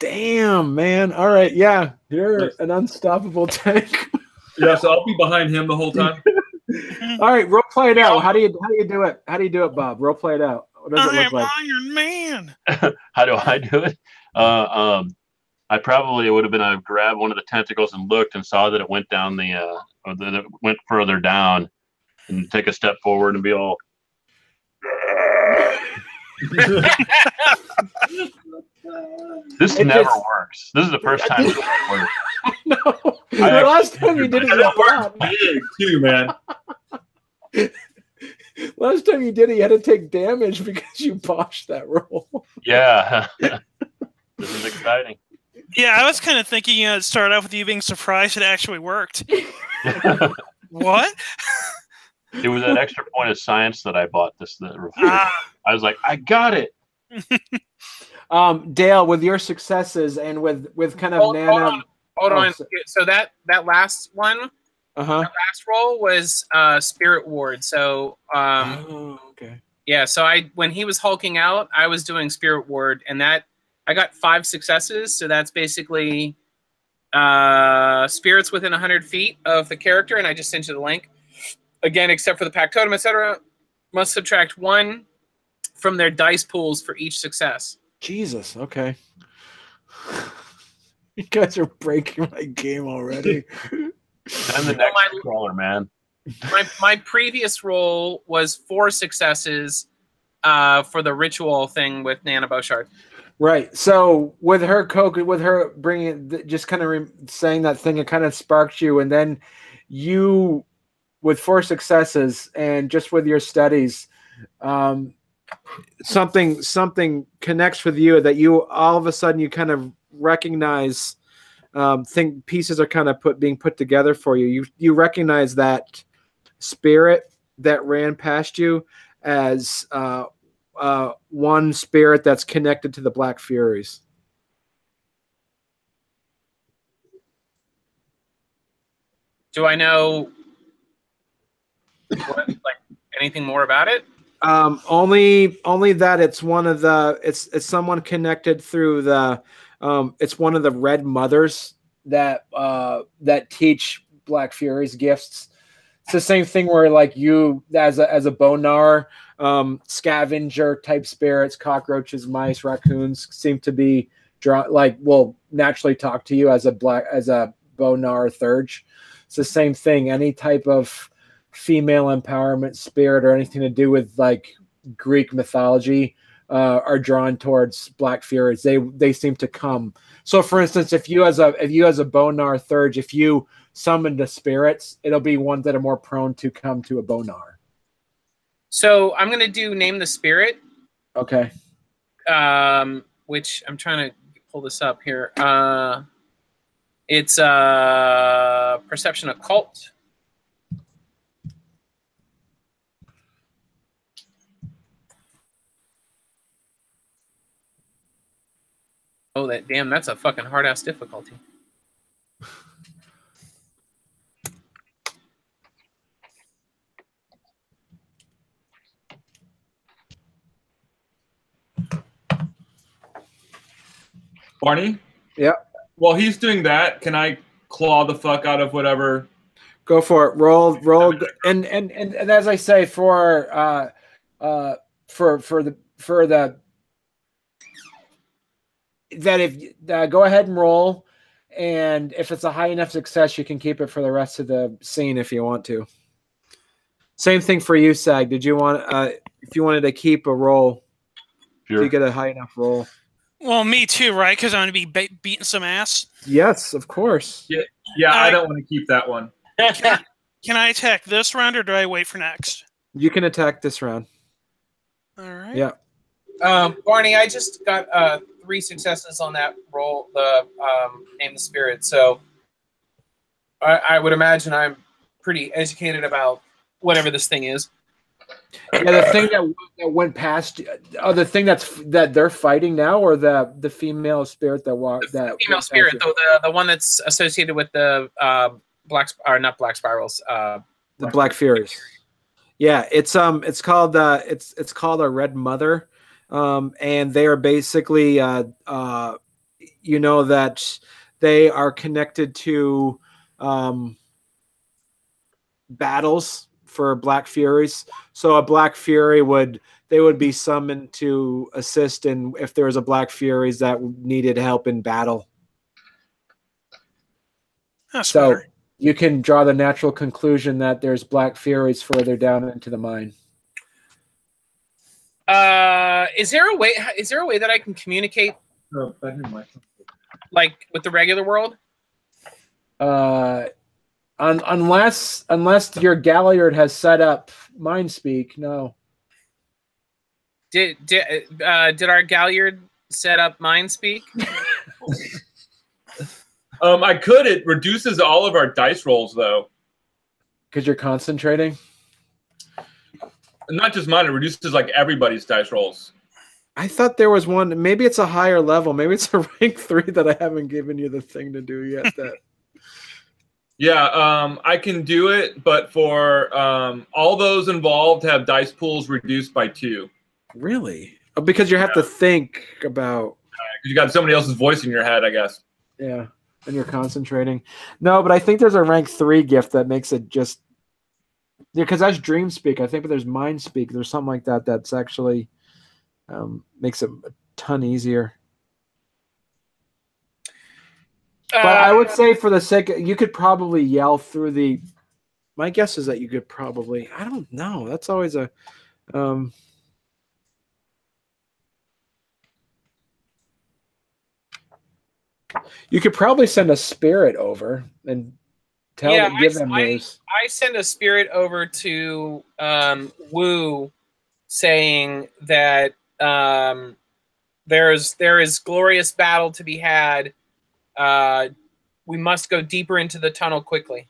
Damn, man. All right, yeah. You're an unstoppable tank. Yeah, so I'll be behind him the whole time. All right, role play it out. How do you do it? How do you do it, Bob? Role play it out. What does it look like? Iron Man. How do I do it? I probably would have been. I grabbed one of the tentacles and looked and saw that it went down that it went further down, and take a step forward and be all. This never works. This is the first time it works. No, the last time you did it, you bought. Big too, man. Last time you did it, you had to take damage because you botched that roll. Yeah, this is exciting. Yeah, I was kind of thinking it'd start off with you being surprised it actually worked. What? It was that extra point of science that I bought this. I was like, I got it. Dale, with your successes and with kind of Nanna. Hold on. So that last one, that last roll was Spirit Ward. So okay. Yeah, so when he was hulking out, I was doing Spirit Ward, and that I got 5 successes. So that's basically spirits within 100 feet of the character, and I just sent you the link. Again, except for the pack totem, etc., must subtract 1 from their dice pools for each success. Jesus, okay. You guys are breaking my game already. I'm the next crawler, man. my previous roll was 4 successes for the ritual thing with Nanna Boshar. Right. So with her bringing, just kind of saying that thing, it kind of sparked you, and then you, with 4 successes, and just with your studies, something connects with you that you all of a sudden you kind of recognize. Think pieces are kind of being put together for you. You recognize that spirit that ran past you as one spirit that's connected to the Black Furies. Do I know anything more about it? Only that it's one of the it's someone connected through the it's one of the Red Mothers that teach Black Furies gifts. It's the same thing where like you as a bonar scavenger type spirits, cockroaches, mice, raccoons seem to be drawn, will naturally talk to you as a bonar thurge. It's the same thing. Any type of female empowerment spirit or anything to do with like Greek mythology are drawn towards Black Furies. They seem to come. So for instance, if you as a bonar thurge, if you summon the spirits, it'll be ones that are more prone to come to a bonar. So I'm gonna do name the spirit. Okay. Which I'm trying to pull this up here. It's perception occult. Oh, that's a fucking hard ass difficulty. Barney? Yeah. While he's doing that, can I claw the fuck out of whatever? Go for it. Roll, and as I say, for go ahead and roll, and if it's a high enough success, you can keep it for the rest of the scene if you want to. Same thing for you, Sag. Did you want if you wanted to keep a roll? Sure. You get a high enough roll. Well, me too, right? Because I'm going to be beating some ass. Yes, of course. Yeah. I don't want to keep that one. Can I attack this round, or do I wait for next? You can attack this round. All right. Yeah. Barney, I just got 3 successes on that roll, the name the spirit. So I would imagine I'm pretty educated about whatever this thing is. Yeah, the thing that went past, the thing that they're fighting now, or the female spirit the female spirit, though, the one that's associated with the not black spirals, the Black Furies. Yeah, it's called it's called a Red Mother, and they are basically you know that they are connected to battles for Black Furies. So a Black Fury would be summoned to assist in if there was a Black Furies that needed help in battle. That's so better. You can draw the natural conclusion that there's Black Furies further down into the mine. Is there a way that I can communicate like with the regular world? Unless your Galliard has set up mind speak, no. Did our Galliard set up mind speak? I could. It reduces all of our dice rolls though. Because you're concentrating? Not just mine, it reduces like everybody's dice rolls. I thought there was one. Maybe it's a higher level. Maybe it's a rank 3 that I haven't given you the thing to do yet. Yeah, I can do it, but for all those involved have dice pools reduced by 2. Really? Oh, because you have to think about. You got somebody else's voice in your head, I guess. Yeah, and you're concentrating. No, but I think there's a rank 3 gift that makes it just. Yeah, because that's dream speak. I think, but there's mind speak. There's something like that that's actually makes it a ton easier. But I would say, for the sake, you could probably yell through the My guess is that you could probably. I don't know. That's always a. You could probably send a spirit over and give them news. I send a spirit over to Wu, saying that there is glorious battle to be had. We must go deeper into the tunnel quickly.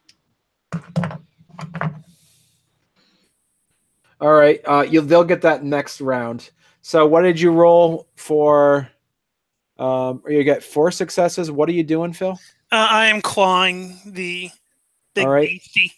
All right, they'll get that next round. So, what did you roll for? You get 4 successes. What are you doing, Phil? I am clawing the big beastie.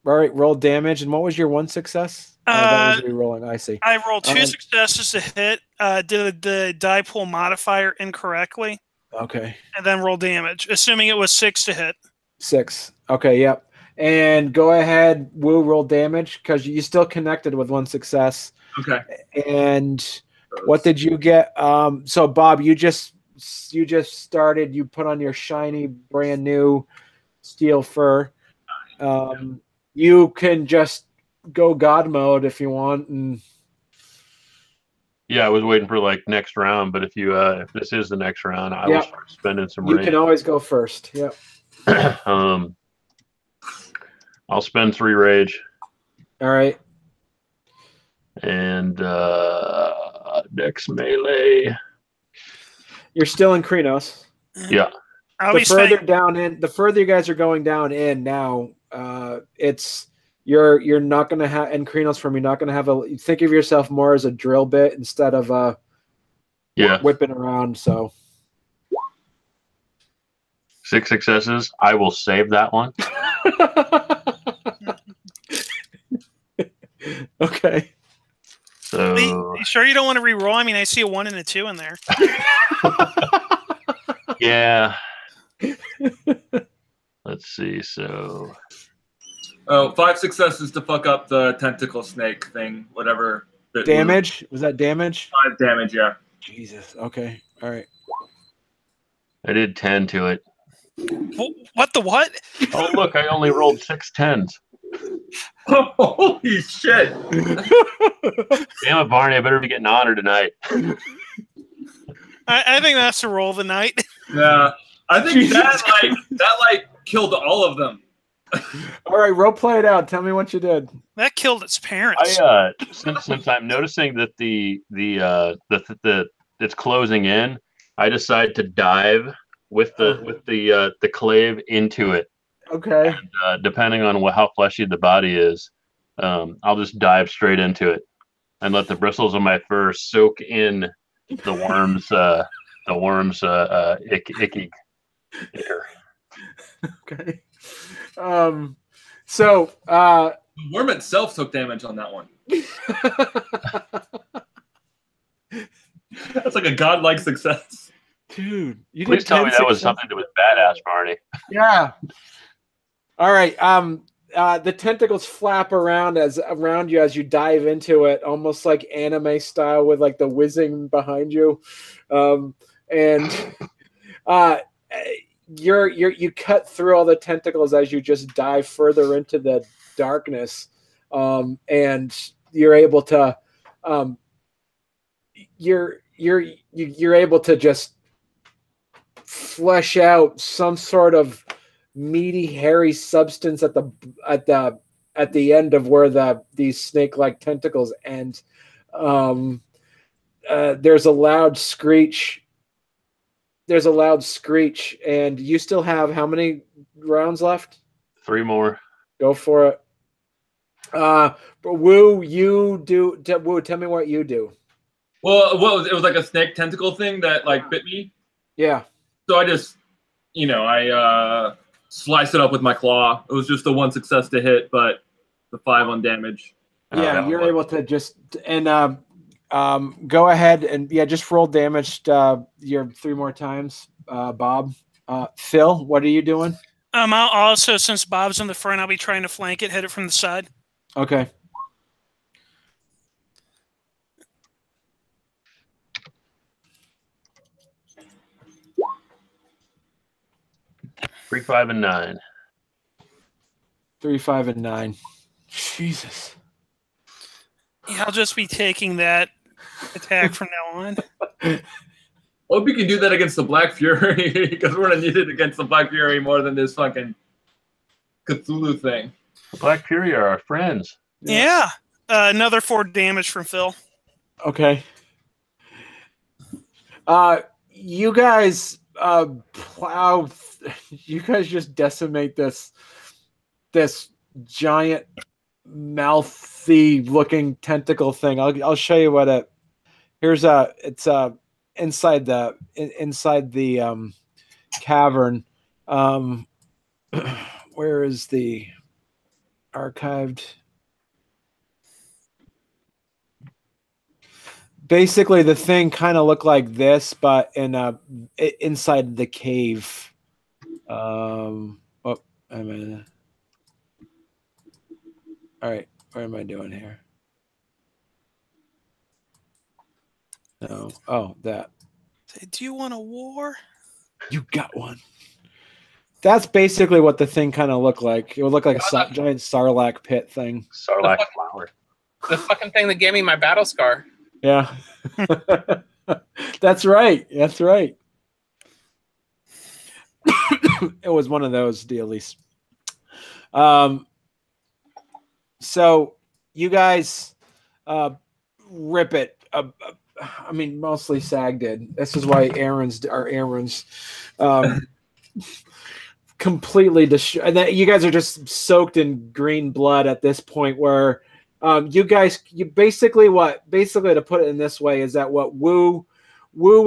All right, roll damage. And what was your 1 success? That was re-rolling. I see. I rolled 2 successes to hit. Did the die pool modifier incorrectly. Okay. And then roll damage, assuming it was 6 to hit. 6. Okay, yep. And go ahead, Wu, roll damage because you still connected with 1 success. Okay. And what did you get? So Bob, you just started. You put on your shiny, brand new steel fur. You can just go God mode if you want. And yeah, I was waiting for like next round, but if this is the next round, I will start spending some rage. You can always go first. Yep. I'll spend 3 rage. All right. And next melee. You're still in Krenos. Yeah. The further you guys are going down in now, it's you're not going to have in Krenos you're not going to have you think of yourself more as a drill bit instead of whipping around. So 6 successes. I will save that one. Okay. So you sure you don't want to re-roll? I mean, I see a 1 and a 2 in there. Yeah. Let's see. So 5 successes to fuck up the tentacle snake thing, whatever. Damage? Was that damage? 5 damage, yeah. Jesus. Okay. All right. I did 10 to it. What the what? Oh, look, I only rolled 6 10s. Holy shit. Damn it, Barney, I better be getting honored tonight. I think that's the roll of the night. Yeah. I think that killed all of them. All right, role play it out. Tell me what you did. That killed its parents. Since I'm noticing that the it's closing in, I decide to dive with the clave into it. Okay. And, depending on how fleshy the body is, I'll just dive straight into it and let the bristles of my fur soak in the worm's icky ear. Okay. So the worm itself took damage on that one. That's like a godlike success. Dude, you please tell me that was something to do with badass, Barney. Yeah. All right. The tentacles flap around you as you dive into it, almost like anime style with like the whizzing behind you, and you cut through all the tentacles as you just dive further into the darkness, and you're able to you're able to just flesh out some sort of meaty, hairy substance at the end of where these snake-like tentacles end. There's a loud screech. And you still have how many rounds left? 3 more. Go for it. But Wu, Wu, tell me what you do. Well, it was like a snake tentacle thing that bit me. Yeah. So I just, I slice it up with my claw. It was just the 1 success to hit, but the 5 on damage. Yeah, you're able to just go ahead and just roll damage your 3 more times, Bob. Phil, what are you doing? I'll also, since Bob's in the front, I'll be trying to flank it, hit it from the side. Okay. Three, 5, and 9. 3, 5, and 9. Jesus. Yeah, I'll just be taking that attack from now on. Hope you can do that against the Black Fury, because we're gonna need it against the Black Fury more than this fucking Cthulhu thing. The Black Fury are our friends. Yeah. Another 4 damage from Phil. Okay. You guys plow. You guys just decimate this giant mouthy looking tentacle thing. I'll show you what it. Here's it's inside the cavern. Where is the archived? Basically, the thing kind of looked like this, but inside the cave. All right, what am I doing here? No. Oh, that. Do you want a war? You got one. That's basically what the thing kind of looked like. It would look like a giant sarlacc pit thing. Sarlacc flower. The fucking thing that gave me my battle scar. Yeah. That's right. That's right. It was one of those dealies. So you guys rip it. I mean, mostly Sag did. This is why Aaron's completely destroyed. And then you guys are just soaked in green blood at this point where you basically to put it in this way is that what Wu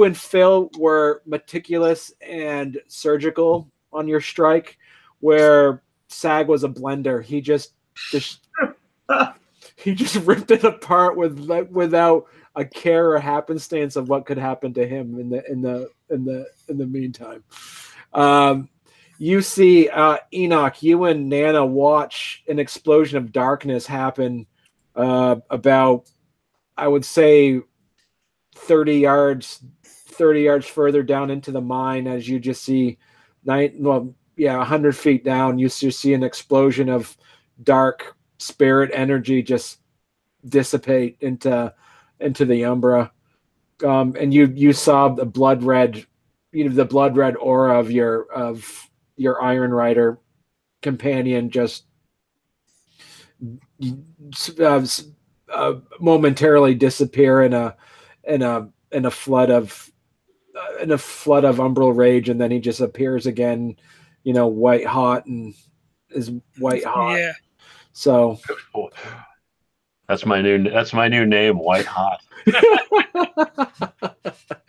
and Phil were meticulous and surgical on your strike, where Sag was a blender. He just ripped it apart without a care or happenstance of what could happen to him in the meantime. You see Enoch, you and Nanna watch an explosion of darkness happen about, I would say, 30 yards further down into the mine, as you just see 100 feet down, you see an explosion of dark spirit energy just dissipate into the Umbra, and you saw the blood red aura of your Iron Rider companion just momentarily disappear in a flood of umbral rage, and then he just appears again, white hot, and is white hot. Yeah. So that's my new name, White Hot.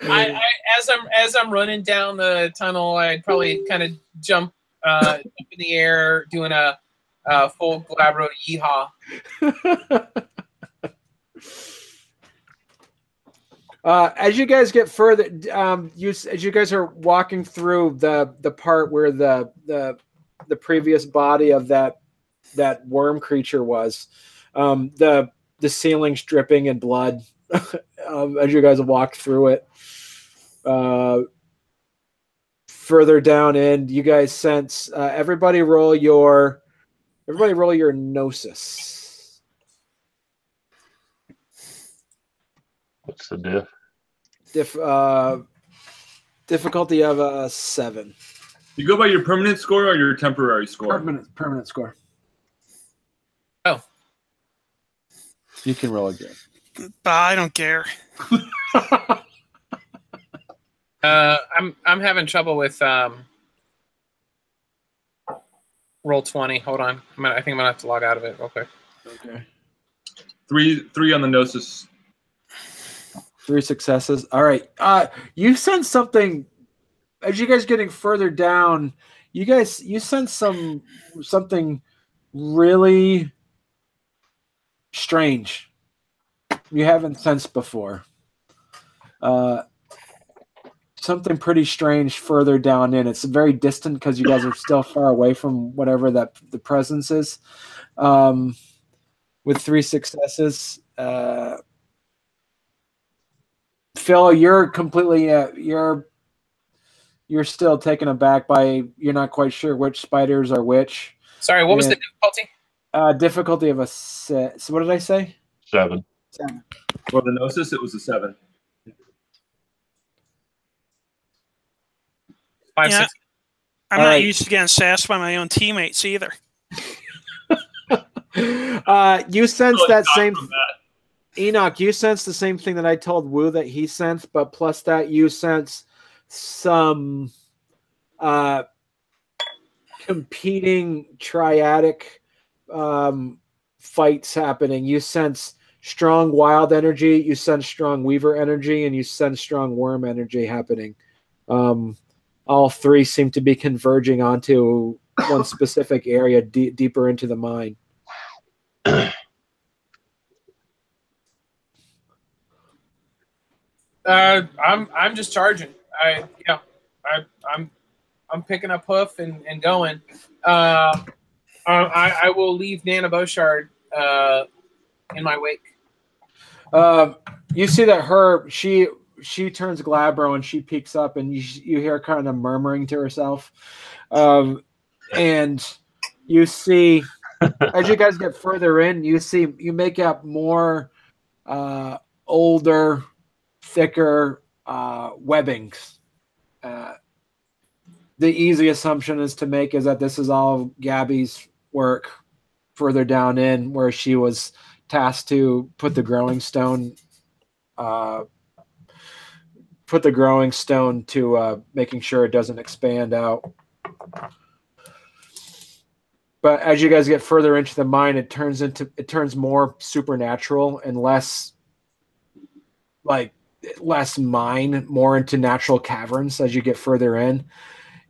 As I'm running down the tunnel, I'd probably kind of jump up in the air, doing a full Glabro yeehaw. As you guys get further, as you guys are walking through the part where the previous body of that worm creature was, the ceiling's dripping in blood. As you guys walk through it, further down in, you guys sense. Everybody roll your gnosis. What's the difficulty of 7. You go by your permanent score or your temporary score? Permanent score. Oh, you can roll again. I don't care. I'm having trouble with roll 20. Hold on, I think I'm gonna have to log out of it real quick. Okay. 3 on the gnosis. 3 successes. All right. You sense something as you guys getting further down. You sense something really strange you haven't sensed before. Something pretty strange further down in. It's very distant because you guys are still far away from whatever that the presence is. With 3 successes, Phil, you're completely you're still taken aback by, you're not quite sure which spiders are which. Sorry, what was the difficulty? Difficulty of a 6. So what did I say? 7. 7. For the Gnosis, it was a 7. 5, Yeah. 6. I'm All not right. used to getting sassed by my own teammates either. You sense Really that not same from that. Enoch, you sense the same thing that I told Wu that he sensed, but plus that you sense some competing triadic fights happening. You sense strong wild energy, you sense strong weaver energy, and you sense strong worm energy happening. All three seem to be converging onto one specific area deeper into the mine. I'm just charging. I'm picking up hoof and going. I will leave Nanna Boshard in my wake. You see that she turns glabro and she peeks up and you hear kind of murmuring to herself. And you see, as you guys get further in, you make out more older, thicker webbings. The easy assumption is to make is that this is all Gabby's work further down in where she was tasked to put the growing stone to making sure it doesn't expand out. But as you guys get further into the mine, it turns more supernatural and less mine, more into natural caverns. As you get further in,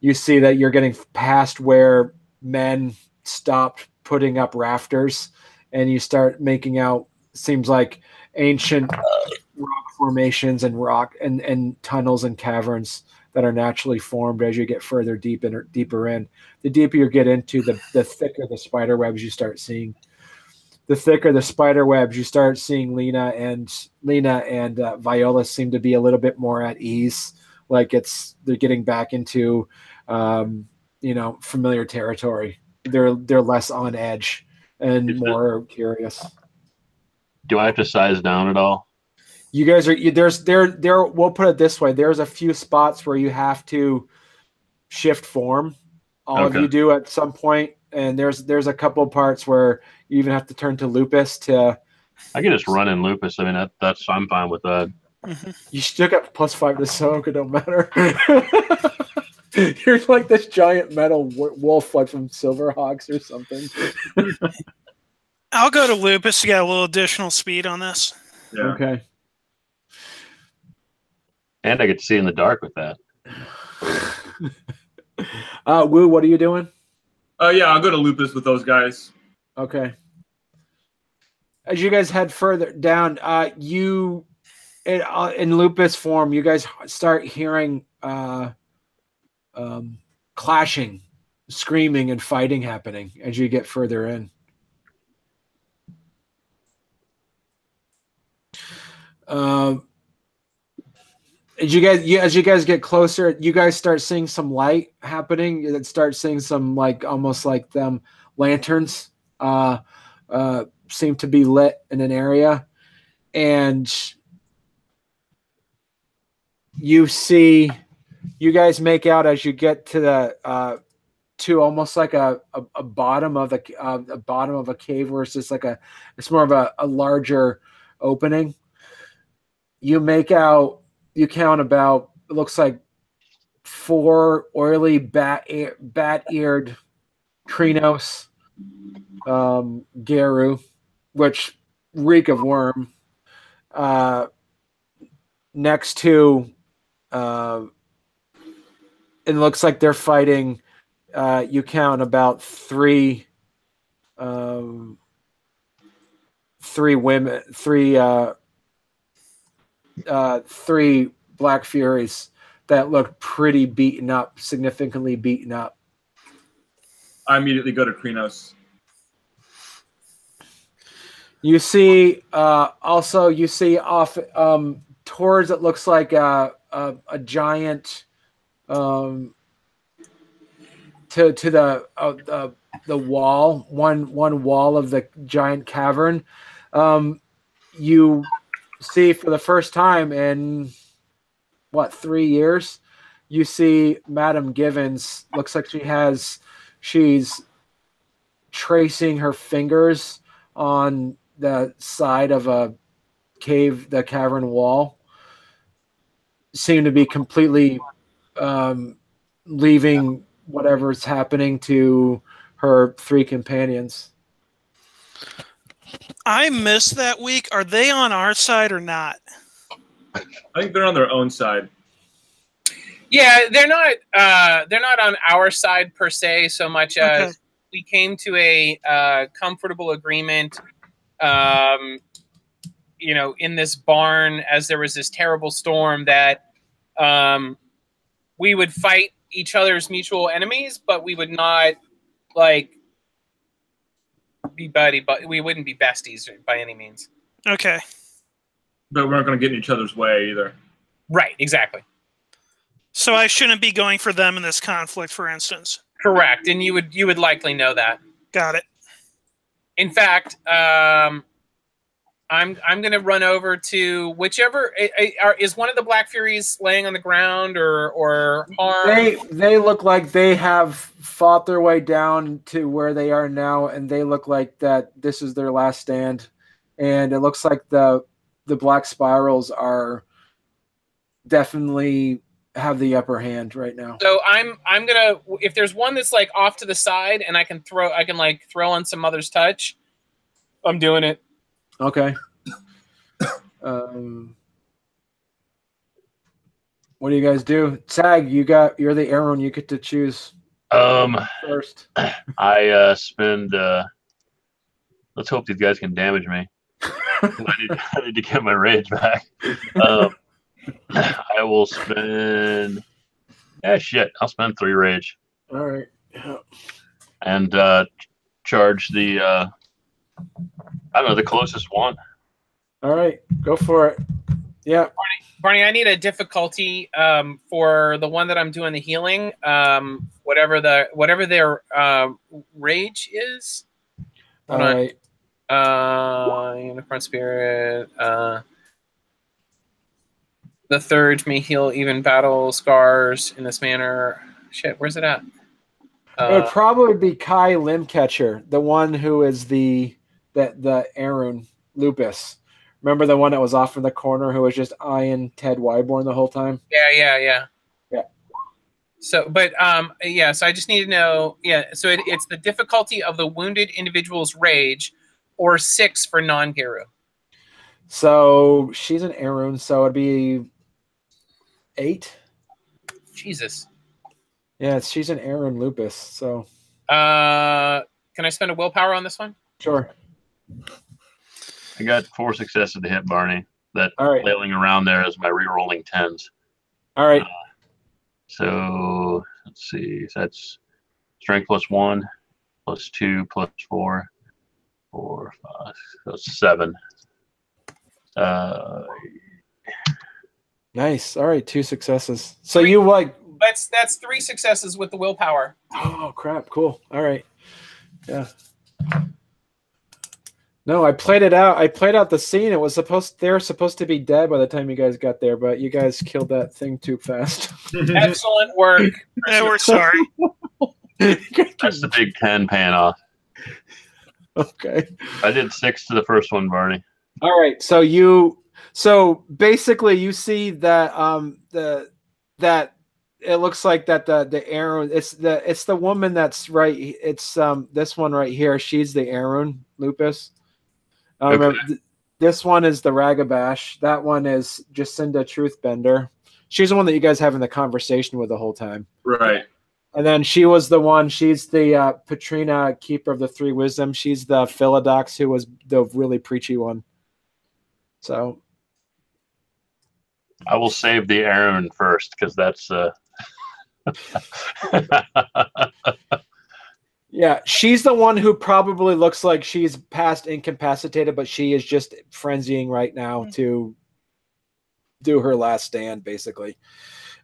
you see that you're getting past where men stopped putting up rafters, and you start making out, seems like, ancient rock formations and rock and tunnels and caverns that are naturally formed as you get further deeper in. The deeper you get into, the thicker the spider webs you start seeing. The thicker the spider webs, you start seeing Lena and Viola seem to be a little bit more at ease, like they're getting back into familiar territory. They're less on edge and more curious. Do I have to size down at all? You guys we'll put it this way. There's a few spots where you have to shift form. All of you do at some point, and there's a couple parts where you even have to turn to Lupus to. I can just run in Lupus. I mean, I'm fine with that. You still got +5 to soak. It don't matter. You're like this giant metal wolf, like from Silverhawks or something. I'll go to Lupus to get a little additional speed on this. Yeah. Okay. And I get to see in the dark with that. Wu, what are you doing? Yeah, I'll go to Lupus with those guys. Okay. As you guys head further down, in Lupus form, you guys start hearing clashing, screaming, and fighting happening as you get further in. As you guys get closer, you guys start seeing some light happening. You start seeing some almost like them lanterns seem to be lit in an area, and you guys make out as you get to the to almost like a bottom of a cave where it's just it's more of a larger opening. You count about, it looks like 4 oily bat-eared Krinos Geru, which reek of worm. Next to, it looks like they're fighting. You count about 3 women, 3 Black Furies that look pretty beaten up, significantly beaten up. I immediately go to Krinos. You see, also you see off towards, it looks like a giant to the wall, one wall of the giant cavern, you see for the first time in 3 years, you see Madam Givens. Looks like she's tracing her fingers on the side of a cave, the cavern wall. Seem to be completely leaving whatever's happening to her 3 companions. I missed that week. Are they on our side or not? I think they're on their own side. Yeah, they're not on our side per se so much as we came to a comfortable agreement, in this barn as there was this terrible storm that we would fight each other's mutual enemies, but we would not be buddy, but we wouldn't be besties by any means. Okay. But we're not going to get in each other's way either. Right, exactly. So I shouldn't be going for them in this conflict, for instance. Correct, and you would likely know that. Got it. In fact, I'm going to run over to whichever is one of the Black Furies laying on the ground or harmed. They look like they have fought their way down to where they are now, and they look like that this is their last stand. And it looks like the Black Spirals are definitely have the upper hand right now. So I'm gonna, if there's one that's like off to the side and I can throw on some Mother's Touch, I'm doing it. Okay. What do you guys do? Tag, you're the Aaron. You get to choose first. I spend. Let's hope these guys can damage me. I need to get my rage back. I will spend. Shit! I'll spend 3 rage. All right. And charge the. I don't know, the closest one. All right, go for it. Yeah. Barney, I need a difficulty for the one that I'm doing the healing. Whatever their rage is. All right. Unicorn Spirit. The third may heal even battle scars in this manner. Shit, where's it at? It would probably be Kai Limcatcher, the one who is the Aaron Lupus. Remember the one that was off in the corner who was just eyeing Ted Wyborn the whole time? Yeah. So, but so I just need to know. Yeah, so it's the difficulty of the wounded individual's rage, or 6 for non-Geru. So she's an Aaron, so it'd be 8. Jesus. Yeah, she's an Aaron Lupus. So. Can I spend a willpower on this one? Sure. I got 4 successes to hit Barney. That right. flailing around there is my re-rolling 10s. All right. So let's see. That's strength +1, +2, +4, 4, 5. That's 7. Nice. All right, 2 successes. So you like. That's 3 successes with the willpower. Oh crap! Cool. All right. Yeah. No, I played it out. I played out the scene. They're supposed to be dead by the time you guys got there, but you guys killed that thing too fast. Excellent work. We're sorry. That's the big 10 paying off. Okay. I did 6 to the first one, Barney. All right. So basically you see that that it looks like that the Aaron, it's the woman that's right. It's this one right here. She's the Aaron Lupus. Okay. This one is the Ragabash. That one is Jacinda Truthbender. She's the one that you guys having the conversation with the whole time. Right. And then she was the one. She's the Patrina, Keeper of the 3 Wisdom. She's the Philodox, who was the really preachy one. So I will save the Aaron first because that's. Yeah, she's the one who probably looks like she's past incapacitated, but she is just frenzying right now to do her last stand, basically.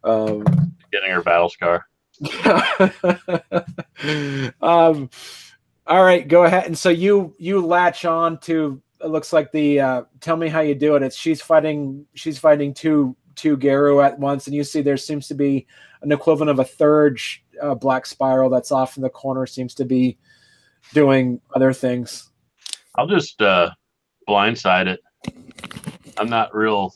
Getting her battle scar. All right, go ahead. And so you latch on to. It looks like the. Tell me how you do it. It's she's fighting two Garu at once, and you see there seems to be an equivalent of a third black spiral that's off in the corner. Seems to be doing other things. I'll just blindside it. I'm not real.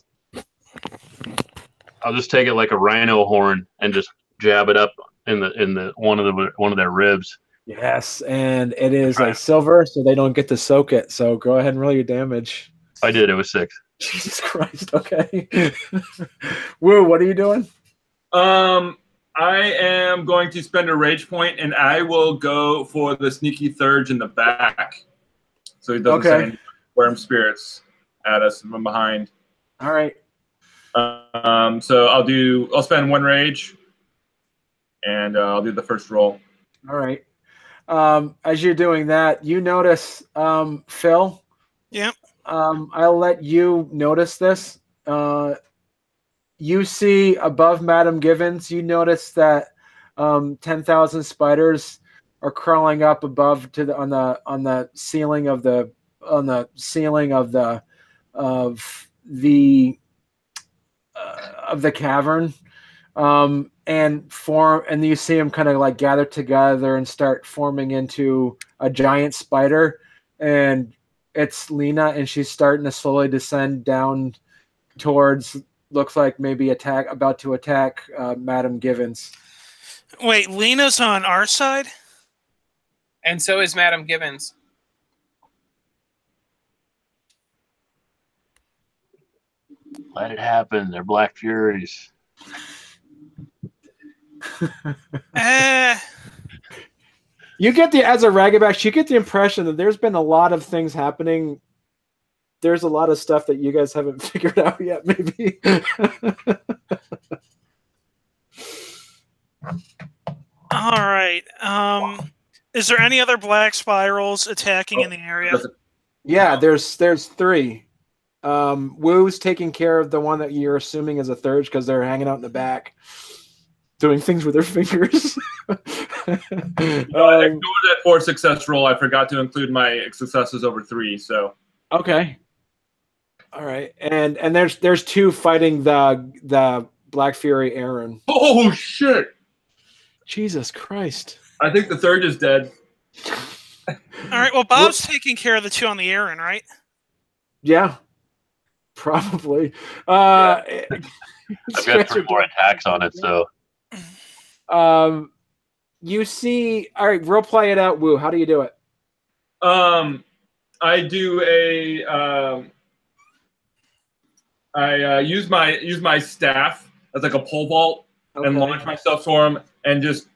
I'll just take it like a rhino horn and just jab it up in the one of their ribs. Yes, and it is a silver, so they don't get to soak it. So go ahead and roll your damage. I did. It was 6. Jesus Christ. Okay. Woo, what are you doing? I am going to spend a rage point, and I will go for the sneaky thurge in the back. So he doesn't send worm spirits at us from behind. All right. So I'll spend 1 rage, and I'll do the first roll. All right. As you're doing that, you notice, Phil. Yep. I'll let you notice this. You see above Madam Givens, you notice that 10,000 spiders are crawling up above on the ceiling of the cavern, and you see them kind of like gather together and start forming into a giant spider, and it's Lena, and she's starting to slowly descend down towards, looks like maybe about to attack Madam Givens. Wait, Lena's on our side? And so is Madam Givens. Let it happen. They're Black Furies. You get as a Ragabash, you get the impression that there's been a lot of things happening. There's a lot of stuff that you guys haven't figured out yet, maybe. All right. Is there any other black spirals attacking in the area? Yeah, there's 3. Woo's taking care of the one that you're assuming is a third because they're hanging out in the back, doing things with their fingers. I ignored that 4 success roll. I forgot to include my successes over 3. So okay, all right, and there's 2 fighting the Black Fury Aaron. Oh shit! Jesus Christ! I think the third is dead. All right. Well, Bob's taking care of the 2 on the Aaron, right? Yeah, probably. I've got 3 more attacks on it, so. You see, all right, we'll play it out. Woo, how do you do it? I do I use my staff as like a pole vault and launch myself for him and just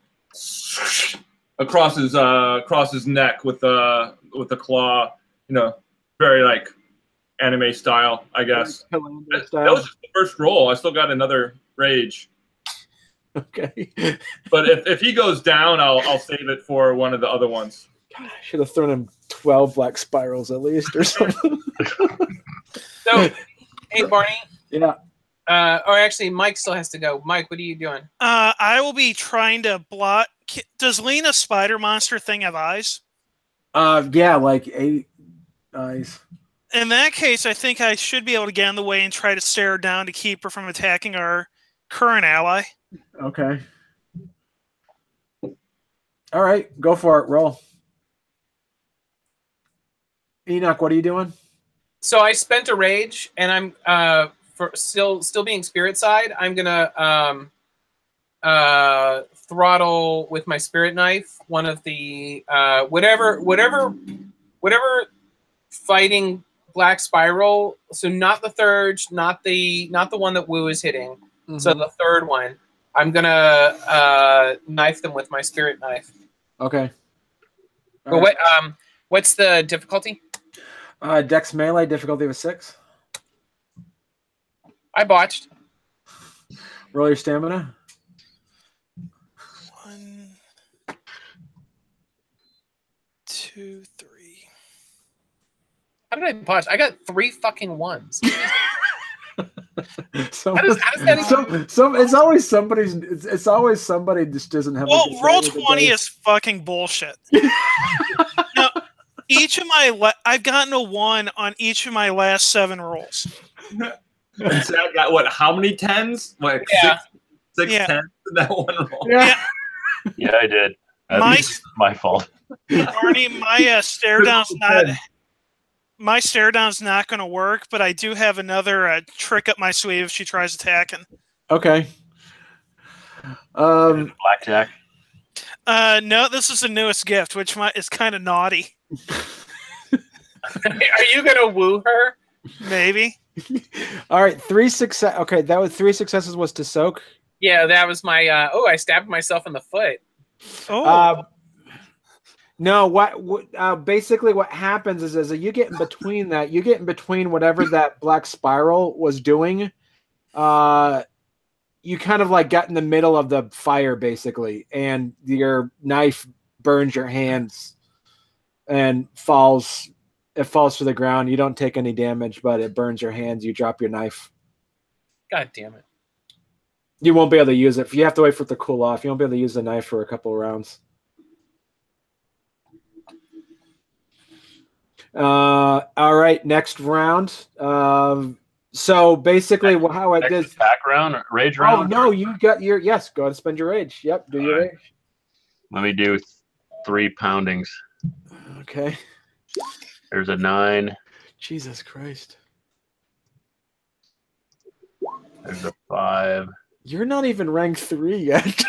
across his neck with a claw, very like anime style, I guess. That was just the first roll. I still got another rage. Okay. But if he goes down, I'll save it for one of the other ones. God, I should have thrown him 12 black spirals at least or something. So, hey, Barney. Yeah. Or actually, Mike still has to go. Mike, what are you doing? I will be trying to block. Does Lena's spider monster thing have eyes? Yeah, like 8 eyes. In that case, I think I should be able to get in the way and try to stare her down to keep her from attacking our current ally. Okay. All right, go for it. Roll. Enoch, what are you doing? So I spent a rage, and I'm for still being spirit side. I'm gonna throttle with my spirit knife one of the whatever fighting black spiral. So not the third, not the one that Wu is hitting. Mm-hmm. So the third one, I'm gonna knife them with my spirit knife. Okay. But right. What's the difficulty? Dex melee difficulty was 6. I botched. Roll your stamina. 1, 2, 3. How did I botch? I got 3 fucking 1s. It's always somebody's. It's always somebody just doesn't have. Well, roll 20 is fucking bullshit. I've gotten a 1 on each of my last 7 rolls. And so I got what? How many 10s? Like six Yeah. 10s in that one roll. Yeah. Yeah, I did. That's my fault. Barney, my stare down's not going to work, but I do have another trick up my sleeve if she tries attacking. Okay. Blackjack. No, this is the newest gift, which is kind of naughty. Are you gonna woo her? Maybe. All right, 3 success. Okay, that was 3 successes was to soak. Yeah, that was my. I stabbed myself in the foot. Oh. No, basically what happens is as you get in between that, you get in between whatever that black spiral was doing. You kind of like got in the middle of the fire basically, and your knife burns your hands and falls. It falls to the ground. You don't take any damage, but it burns your hands. You drop your knife. God damn it! You won't be able to use it. You have to wait for it to cool off. You won't be able to use the knife for a couple of rounds. All right, next round. So basically, how it is. Background rage round. Oh no, you got your Go ahead and spend your rage. Yep, do your rage. Let me do 3 poundings. Okay. There's a 9. Jesus Christ. There's a 5. You're not even rank 3 yet.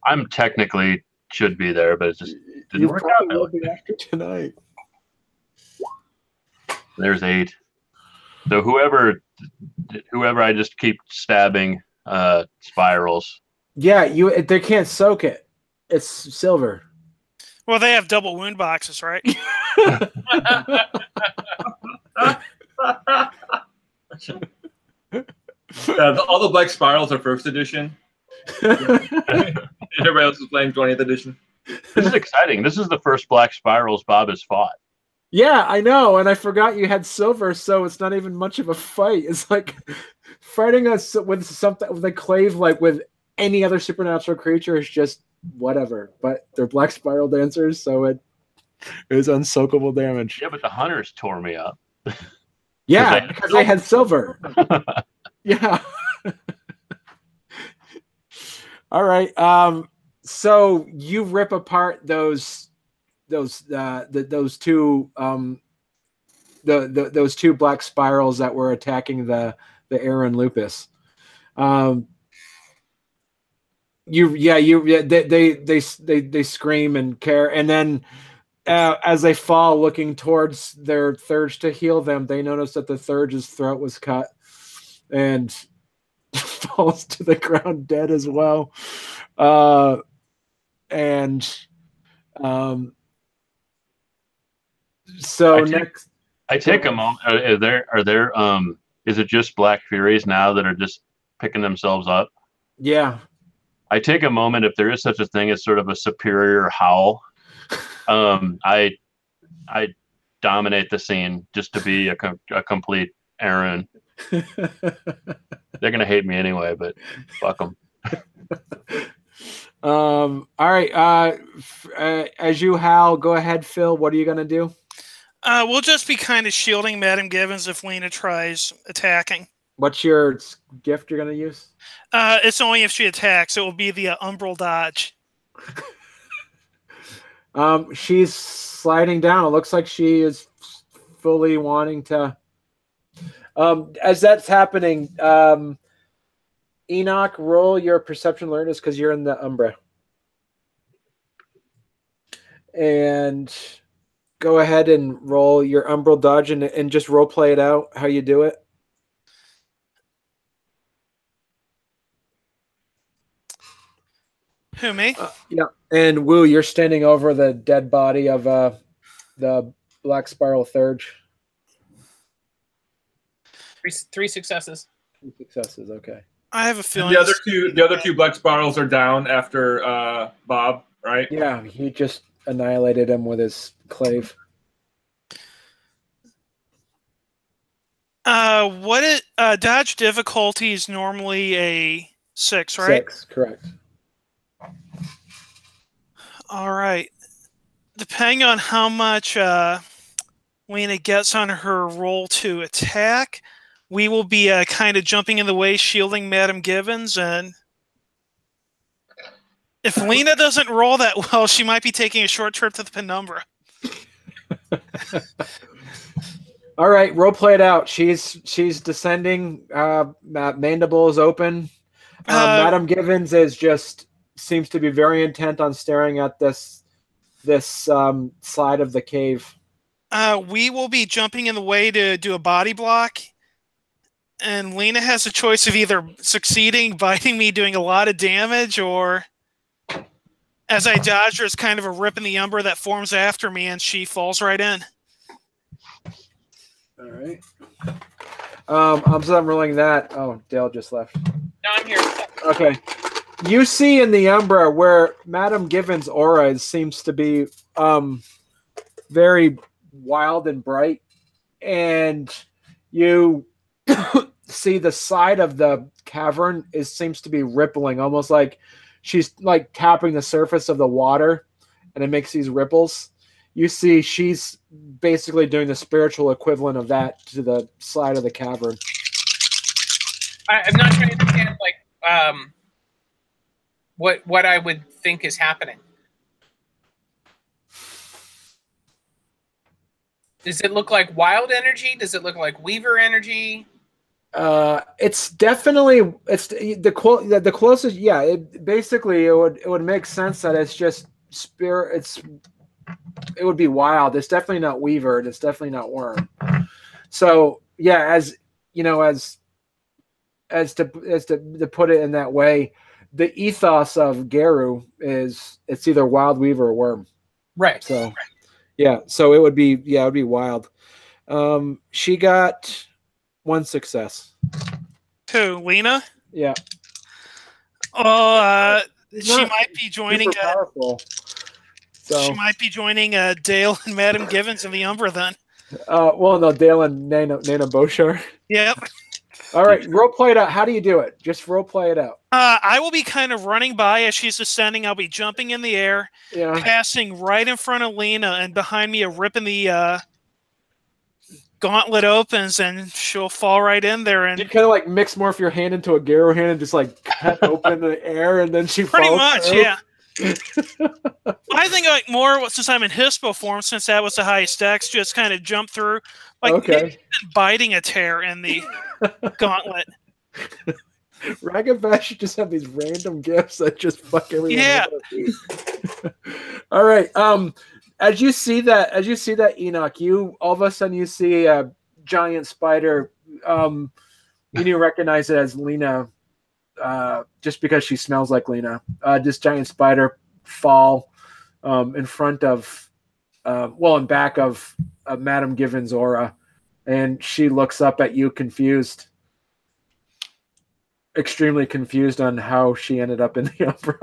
I'm technically should be there, but it just didn't work out. Will be after tonight. There's 8. So whoever I just keep stabbing spirals. Yeah, they can't soak it. It's silver. Well, they have double wound boxes, right? All the black spirals are first edition. Everybody else is playing 20th edition. This is exciting. This is the first black spirals Bob has fought. Yeah, I know, and I forgot you had silver, so it's not even much of a fight. It's like fighting us with something with a clave, like with any other supernatural creature, is just whatever. But they're black spiral dancers, so it is unsoakable damage. Yeah, but the hunters tore me up. Yeah, because they had silver. Yeah. All right. So you rip apart those two black spirals that were attacking the Aaron Lupus. They scream and care, and then as they fall, looking towards their Thurge to heal them, they notice that the Thurge's throat was cut and falls to the ground dead as well. So next, I take a moment. Are there is it just Black Furies now that are just picking themselves up? Yeah. I take a moment, if there is such a thing as sort of a superior howl. I dominate the scene just to be a complete Aaron. They're gonna hate me anyway, but fuck them. All right. As you howl, go ahead, Phil. What are you gonna do? We'll just be kind of shielding Madam Gibbons if Lena tries attacking. What's your gift you're gonna use? It's only if she attacks. It will be the umbral dodge. She's sliding down. It looks like she is fully wanting to. As that's happening, Enoch, roll your perception alertness because you're in the Umbra. And go ahead and roll your umbral dodge and just role play it out how you do it. Who, me? Yeah. And Woo, you're standing over the dead body of the Black Spiral Thurge. 3 successes. 2 successes, okay. I have a feeling The other two black spirals are down after Bob, right? Yeah, he just annihilated him with his clave. Dodge difficulty is normally a 6, right? 6, correct. All right. depending on how much Lena gets on her roll to attack, we will be kind of jumping in the way, shielding Madam Givens. And if Lena doesn't roll that well, she might be taking a short trip to the penumbra. All right, role play it out. She's descending. Mandible is open. Madam Givens seems to be very intent on staring at this side of the cave. We will be jumping in the way to do a body block, and Lena has a choice of either succeeding, biting me, doing a lot of damage, or as I dodge, there's kind of a rip in the umber that forms after me, and she falls right in. All right. I'm rolling that. Oh, Dale just left. No, I'm here. Okay. You see in the Umbra where Madam Givens' aura seems to be very wild and bright, and you see the side of the cavern seems to be rippling, almost like she's like tapping the surface of the water, and it makes these ripples. You see she's basically doing the spiritual equivalent of that to the side of the cavern. I'm not trying to understand, what I would think is happening. Does it look like wild energy? Does it look like Weaver energy? It's definitely the closest. Yeah, it would make sense that it's just spirit. It would be wild. It's definitely not Weaver. It's definitely not Worm. So yeah, as you know, as to put it in that way, the ethos of Garu is it's either Wild Weaver or Worm. Right. So yeah, so it would be wild. She got 1 success. Who, Lena? Yeah. Oh, she might be joining. Powerful. So she might be joining Dale and Madam Givens in the Umbra then. Well, no, Dale and Nanna Boshar. Yep. All right, role play it out. How do you do it? Just role play it out. I will be kind of running by as she's descending. I'll be jumping in the air, passing right in front of Lena, and behind me a rip in the gauntlet opens, and she'll fall right in there. And you kind of like mix morph your hand into a Garo hand and just like cut open the air, and then she pretty falls much, through. yeah. I think like more since I'm in Hispo form, since that was the highest dex, just kind of jump through, like maybe even biting a tear in the gauntlet. Ragabash should just have these random gifts that just fuck everyone. Yeah. All right. As you see that Enoch, you all of a sudden you see a giant spider. You need to recognize it as Lena. Just because she smells like Lena, this giant spider fall in front of, in back of Madam Givens' aura, and she looks up at you confused, extremely confused on how she ended up in the Umbra.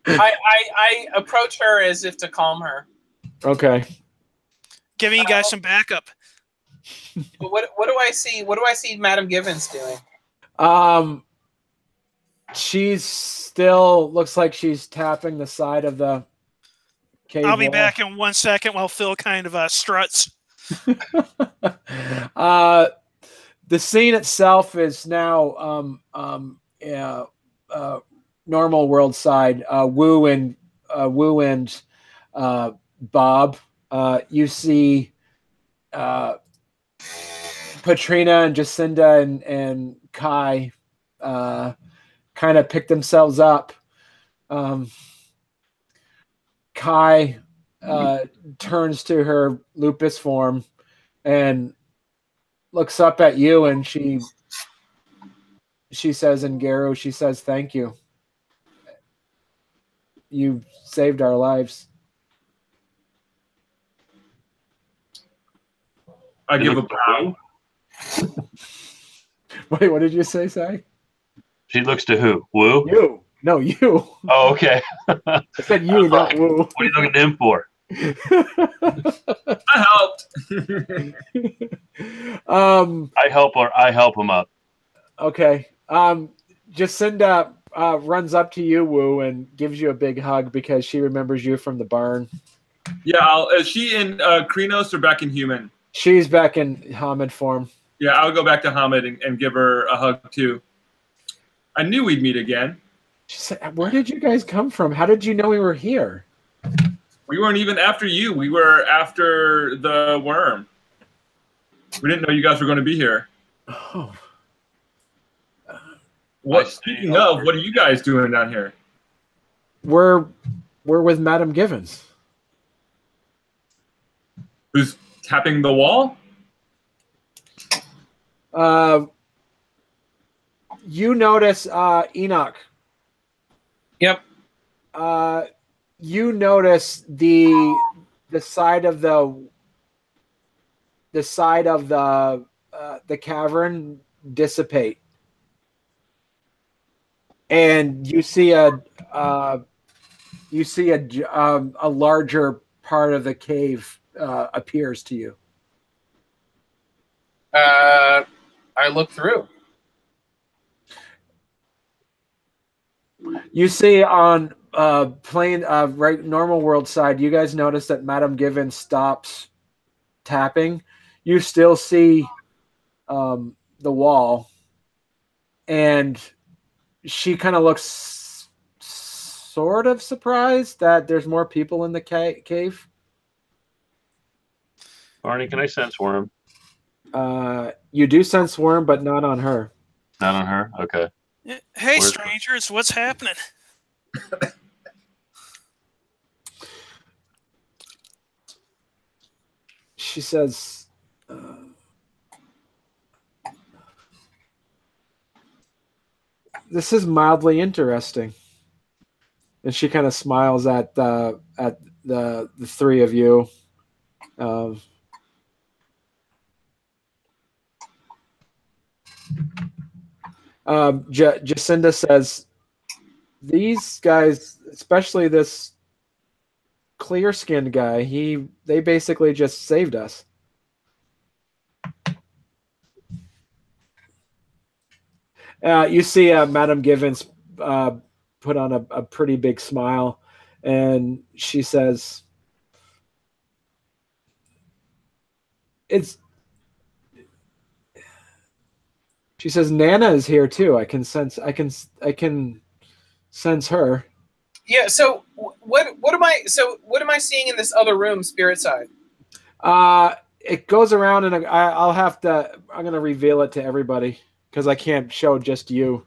I approach her as if to calm her. Okay. Giving you guys some backup. What do I see? What do I see Madam Givens doing? She's still looks like she's tapping the side of the cave. I'll be back in 1 second while Phil kind of struts. The scene itself is now normal world side. Wu and Bob. You see Patrina and Jacinda and Kai kind of pick themselves up. Kai turns to her lupus form and looks up at you, and she says in Garo, she says, "Thank you. You saved our lives." I give a bow. Wait, what did you say, Si? She looks to who? Wu? You. No, you. Oh, okay. I said you, not Wu. What are you looking at him for? I helped. I help him up. Okay. Jacinda runs up to you, Wu, and gives you a big hug because she remembers you from the barn. Yeah, is she in Krenos or back in human? She's back in Hamid form. Yeah, I'll go back to Hamid and give her a hug too. I knew we'd meet again. She said, "Where did you guys come from? How did you know we were here?" We weren't even after you. We were after the worm. We didn't know you guys were going to be here. Oh. Speaking of, what are you guys doing down here? We're with Madam Givens. Who's tapping the wall? You notice Enoch. Yep. You notice the side of the cavern dissipate, and you see a larger part of the cave appears to you. I look through. You see on plain right normal world side, you guys notice that Madam Given stops tapping. You still see the wall, and she kind of looks sort of surprised that there's more people in the cave. Barney, can I sense worm? You do sense worm, but not on her. Not on her? Okay. Hey, strangers, what's happening? She says, "This is mildly interesting," and she kind of smiles at the three of you. Jacinda says, "These guys, especially this clear-skinned guy, they basically just saved us." You see Madam Givens put on a pretty big smile, and she says, She says, "Nanna is here too. I can sense her." Yeah. So what am I seeing in this other room, spirit side? It goes around, and I'm gonna reveal it to everybody because I can't show just you.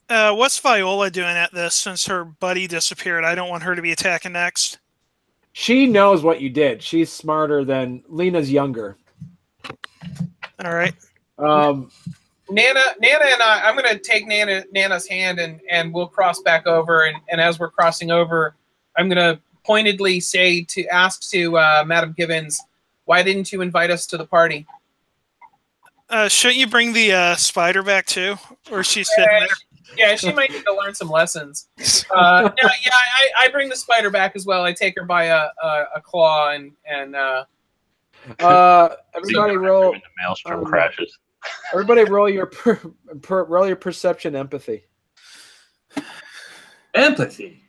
What's Viola doing at this since her buddy disappeared? I don't want her to be attacking next. She knows what you did. She's smarter than Lena's younger. All right. Nanna and I'm going to take Nanna's hand and we'll cross back over. And as we're crossing over, I'm going to pointedly ask Madam Gibbons, why didn't you invite us to the party? Shouldn't you bring the spider back too? Or she's sitting there? Yeah, she might need to learn some lessons. I bring the spider back as well. I take her by a claw and everybody roll. The maelstrom crashes. Everybody roll your perception empathy. Empathy.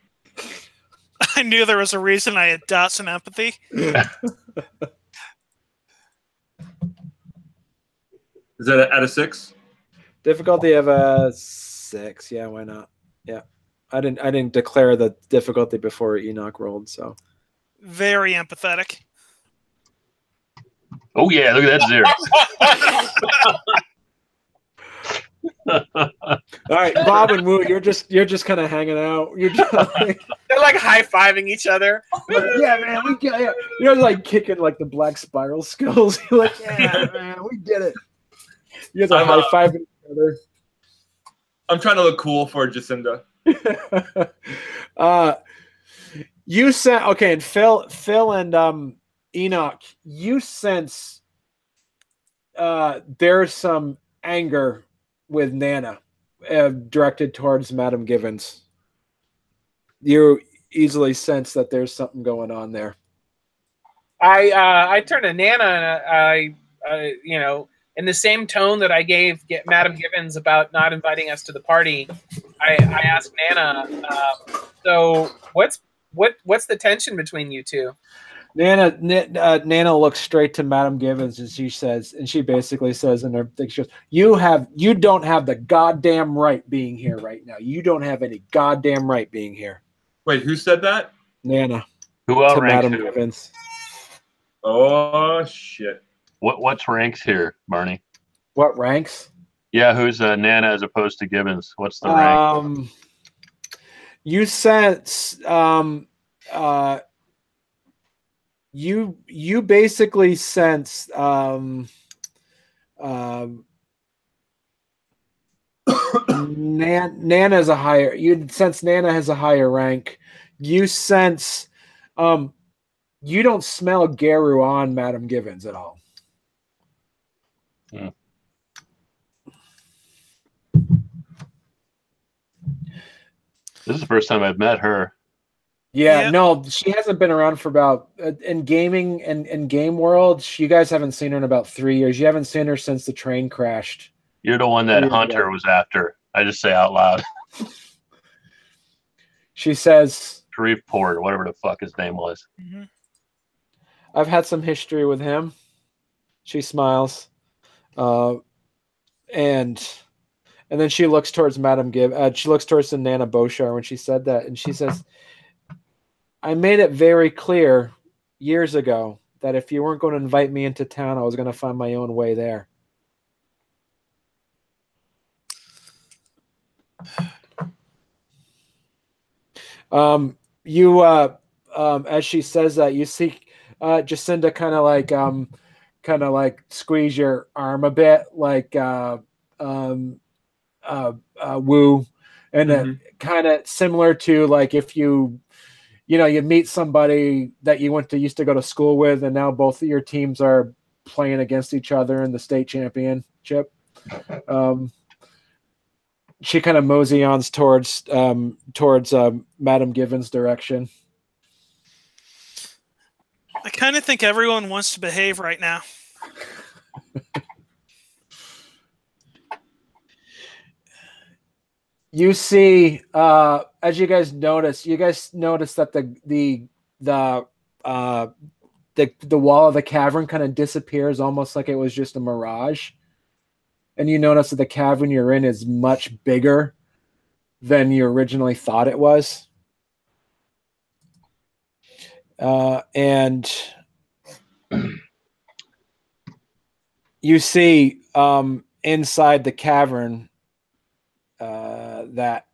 I knew there was a reason I had dots in empathy. Is that at a 6? Difficulty of a 6. Yeah, why not? Yeah, I didn't declare the difficulty before Enoch rolled, so. Very empathetic. Oh yeah, look at that 0. All right, Bob and Wu, you're just kind of hanging out. You're just they're like high-fiving each other. Yeah, man, we get it. You're like kicking like the black spiral skulls. You're like, yeah, man, we get it. You guys are high-fiving each other. I'm trying to look cool for Jacinda. You said okay, and Phil and Enoch, you sense there's some anger with Nanna directed towards Madam Givens. You easily sense that there's something going on there. I turn to Nanna and I in the same tone that I gave Madam Givens about not inviting us to the party, I asked Nanna. So what's the tension between you two? Nanna looks straight to Madam Givens and she basically says in her thing, she goes, you don't have the goddamn right being here right now. You don't have any goddamn right being here. Wait, who said that? Nanna. Who outranks Madam who? Givens. Oh shit. What's ranks here, Barney? What ranks? Yeah, who's Nanna as opposed to Gibbons? What's the rank? You sense you basically sense Nana's a higher. You sense Nanna has a higher rank. You sense you don't smell Garu on Madam Givens at all. Hmm. This is the first time I've met her. Yeah, no, she hasn't been around for about in gaming and game world. You guys haven't seen her in about 3 years. You haven't seen her since the train crashed. You're the one that Hunter was after. I just say out loud. She says, Shreveport, whatever the fuck his name was. Mm-hmm. I've had some history with him. She smiles. And then she looks towards Madam Gibb. She looks towards the Nanna Boshar when she said that. And she says, I made it very clear years ago that if you weren't going to invite me into town, I was going to find my own way there. As she says that, you see Jacinda kind of like squeeze your arm a bit, like woo, and kind of similar to like if you meet somebody that you used to go to school with, and now both of your teams are playing against each other in the state championship. She kind of mosey-ons towards Madam Givens' direction. I kind of think everyone wants to behave right now. You see, as you guys notice that the wall of the cavern kind of disappears, almost like it was just a mirage. And you notice that the cavern you're in is much bigger than you originally thought it was. And you see inside the cavern that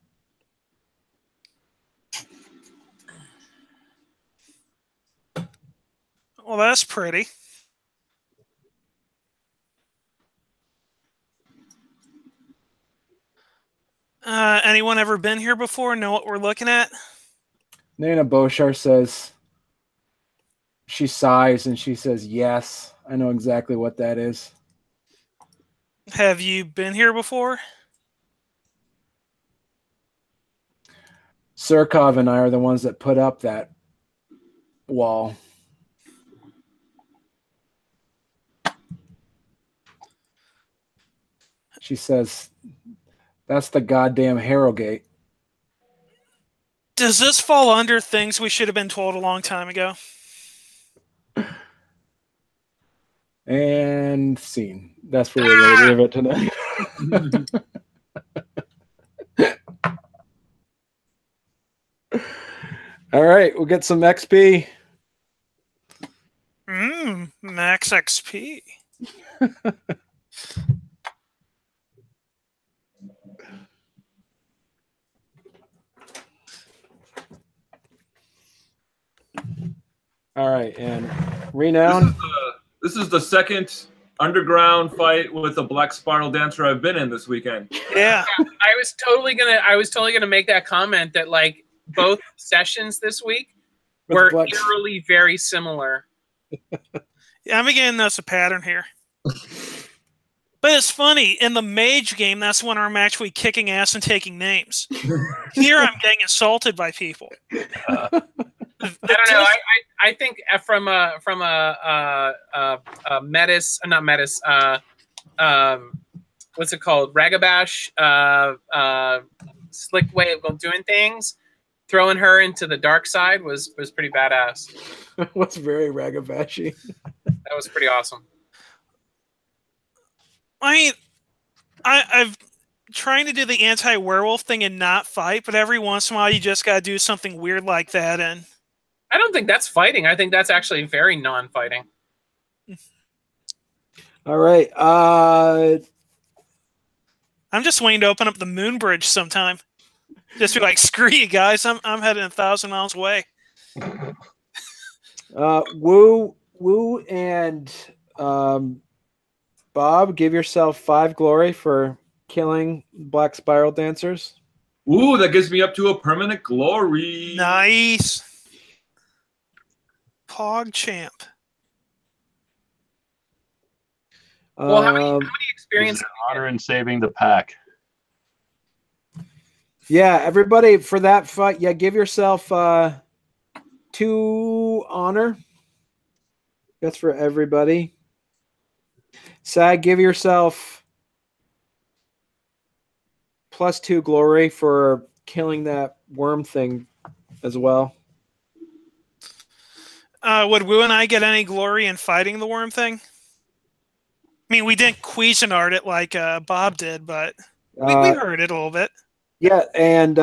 well, that's pretty. Anyone ever been here before? Know what we're looking at? Nanna Boshar says, she sighs and she says, yes, I know exactly what that is. Have you been here before? Surkov and I are the ones that put up that wall. She says, that's the goddamn Harrogate. Does this fall under things we should have been told a long time ago? And scene. That's where we're going to leave it tonight. All right, we'll get some XP. Max XP. All right, and Renown. This is the second underground fight with a black spiral dancer I've been in this weekend. Yeah. I was totally gonna make that comment that like both sessions this week were eerily very similar. Yeah, I'm beginning to notice a pattern here. But it's funny, in the mage game, that's when I'm actually kicking ass and taking names. Here I'm getting insulted by people. I don't know. I think from a Metis, not Metis, what's it called? Ragabash slick way of doing things, throwing her into the dark side was pretty badass. What's very Ragabashi. That was pretty awesome. I mean, I've trying to do the anti-werewolf thing and not fight, but every once in a while you just got to do something weird like that. And I don't think that's fighting. I think that's actually very non-fighting. All right. I'm just waiting to open up the moon bridge sometime. Just be like, screw you guys. I'm heading 1,000 miles away. Woo and Bob, give yourself 5 glory for killing Black Spiral Dancers. Ooh, that gives me up to a permanent glory. Nice. Pog champ. Well, how many experience? Honor in saving the pack. Yeah, everybody for that fight. Yeah, give yourself 2 honor. That's for everybody. Sag, give yourself +2 glory for killing that worm thing as well. Would Woo and I get any glory in fighting the worm thing? I mean, we didn't Cuisinart it like Bob did, but we heard it a little bit. Yeah, and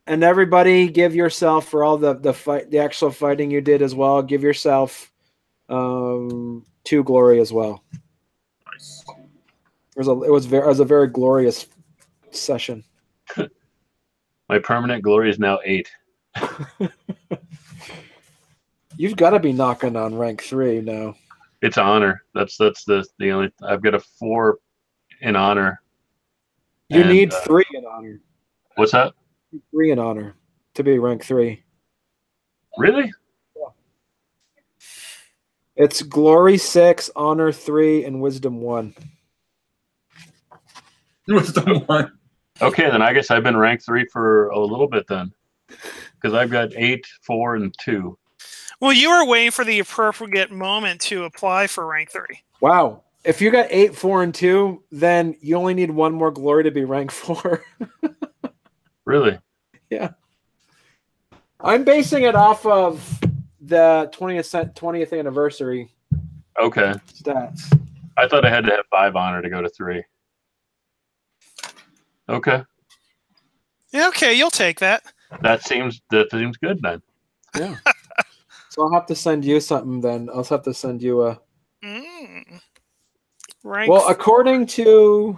everybody give yourself for all the actual fighting you did as well. Give yourself 2 glory as well. Nice. It was a very glorious session. My permanent glory is now 8. You've got to be knocking on rank 3 now. It's honor. That's the only. I've got a 4 in honor. You need 3 in honor. What's that? 3 in honor to be rank 3. Really? Yeah. It's glory 6, honor 3, and wisdom 1. Wisdom 1. Okay, then I guess I've been rank 3 for a little bit then, because I've got 8, 4, and 2. Well, you were waiting for the appropriate moment to apply for rank 3. Wow. If you got 8, 4, and 2, then you only need 1 more glory to be rank 4. Really? Yeah. I'm basing it off of the 20th anniversary. Okay. Stats. I thought I had to have 5 honor to go to 3. Okay. Yeah, okay, you'll take that. That seems good then. Yeah. So I'll have to send you something then. I'll have to send you a. Rank. Well, according to.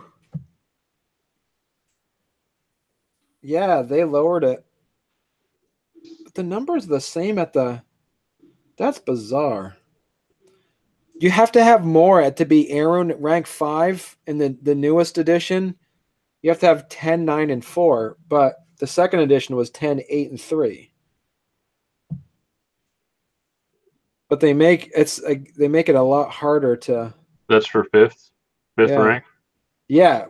Yeah, they lowered it. But the number's the same at the. That's bizarre. You have to have more to be Aaron rank 5 in the newest edition. You have to have 10, 9, and 4. But the second edition was 10, 8, and 3. But they make it a lot harder to. That's for 5th rank. Yeah,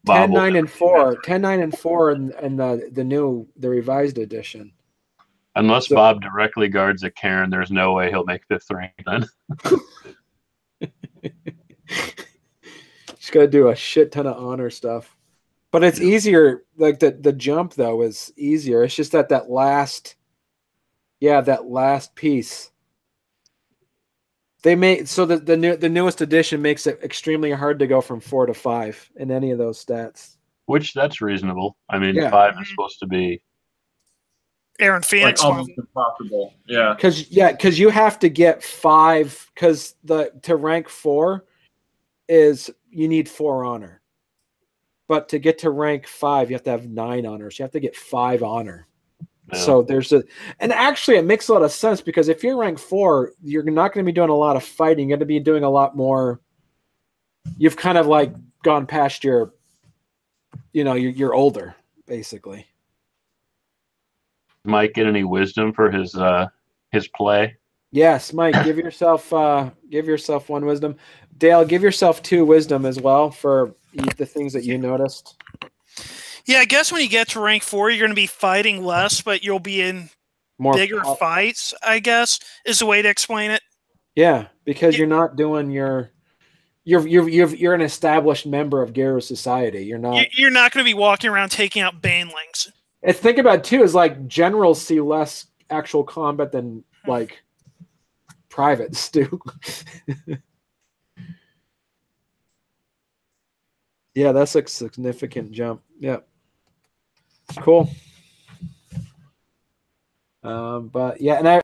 Bob 10, 9, and 4. 10, 9, and 4 in the revised edition. Unless Bob directly guards a Karen, there's no way he'll make 5th rank then. Just got to do a shit ton of honor stuff. But it's easier. Like the jump though is easier. It's just that last piece. They made so that the newest edition makes it extremely hard to go from 4 to 5 in any of those stats. Which that's reasonable. I mean, Yeah. 5 is supposed to be Aaron Phoenix. Like almost impossible. Yeah. Because you have to get 5. Because to rank 4 is you need 4 honor, but to get to rank 5 you have to have 9 honors. You have to get 5 honor. Yeah. So and actually it makes a lot of sense because if you're rank 4, you're not going to be doing a lot of fighting. You're going to be doing a lot more. You've kind of like gone past you're older, basically. Mike get any wisdom for his play? Yes, Mike, give yourself 1 wisdom. Dale, give yourself 2 wisdom as well for the things that you noticed. Yeah, I guess when you get to rank 4, you're going to be fighting less, but you'll be in bigger fights, I guess, is the way to explain it. Yeah, because you're not doing you're an established member of Garo society. You're not. You're not going to be walking around taking out banelings. And think about it too is like generals see less actual combat than like privates do. Yeah, that's a significant jump. Yeah, cool. But yeah, and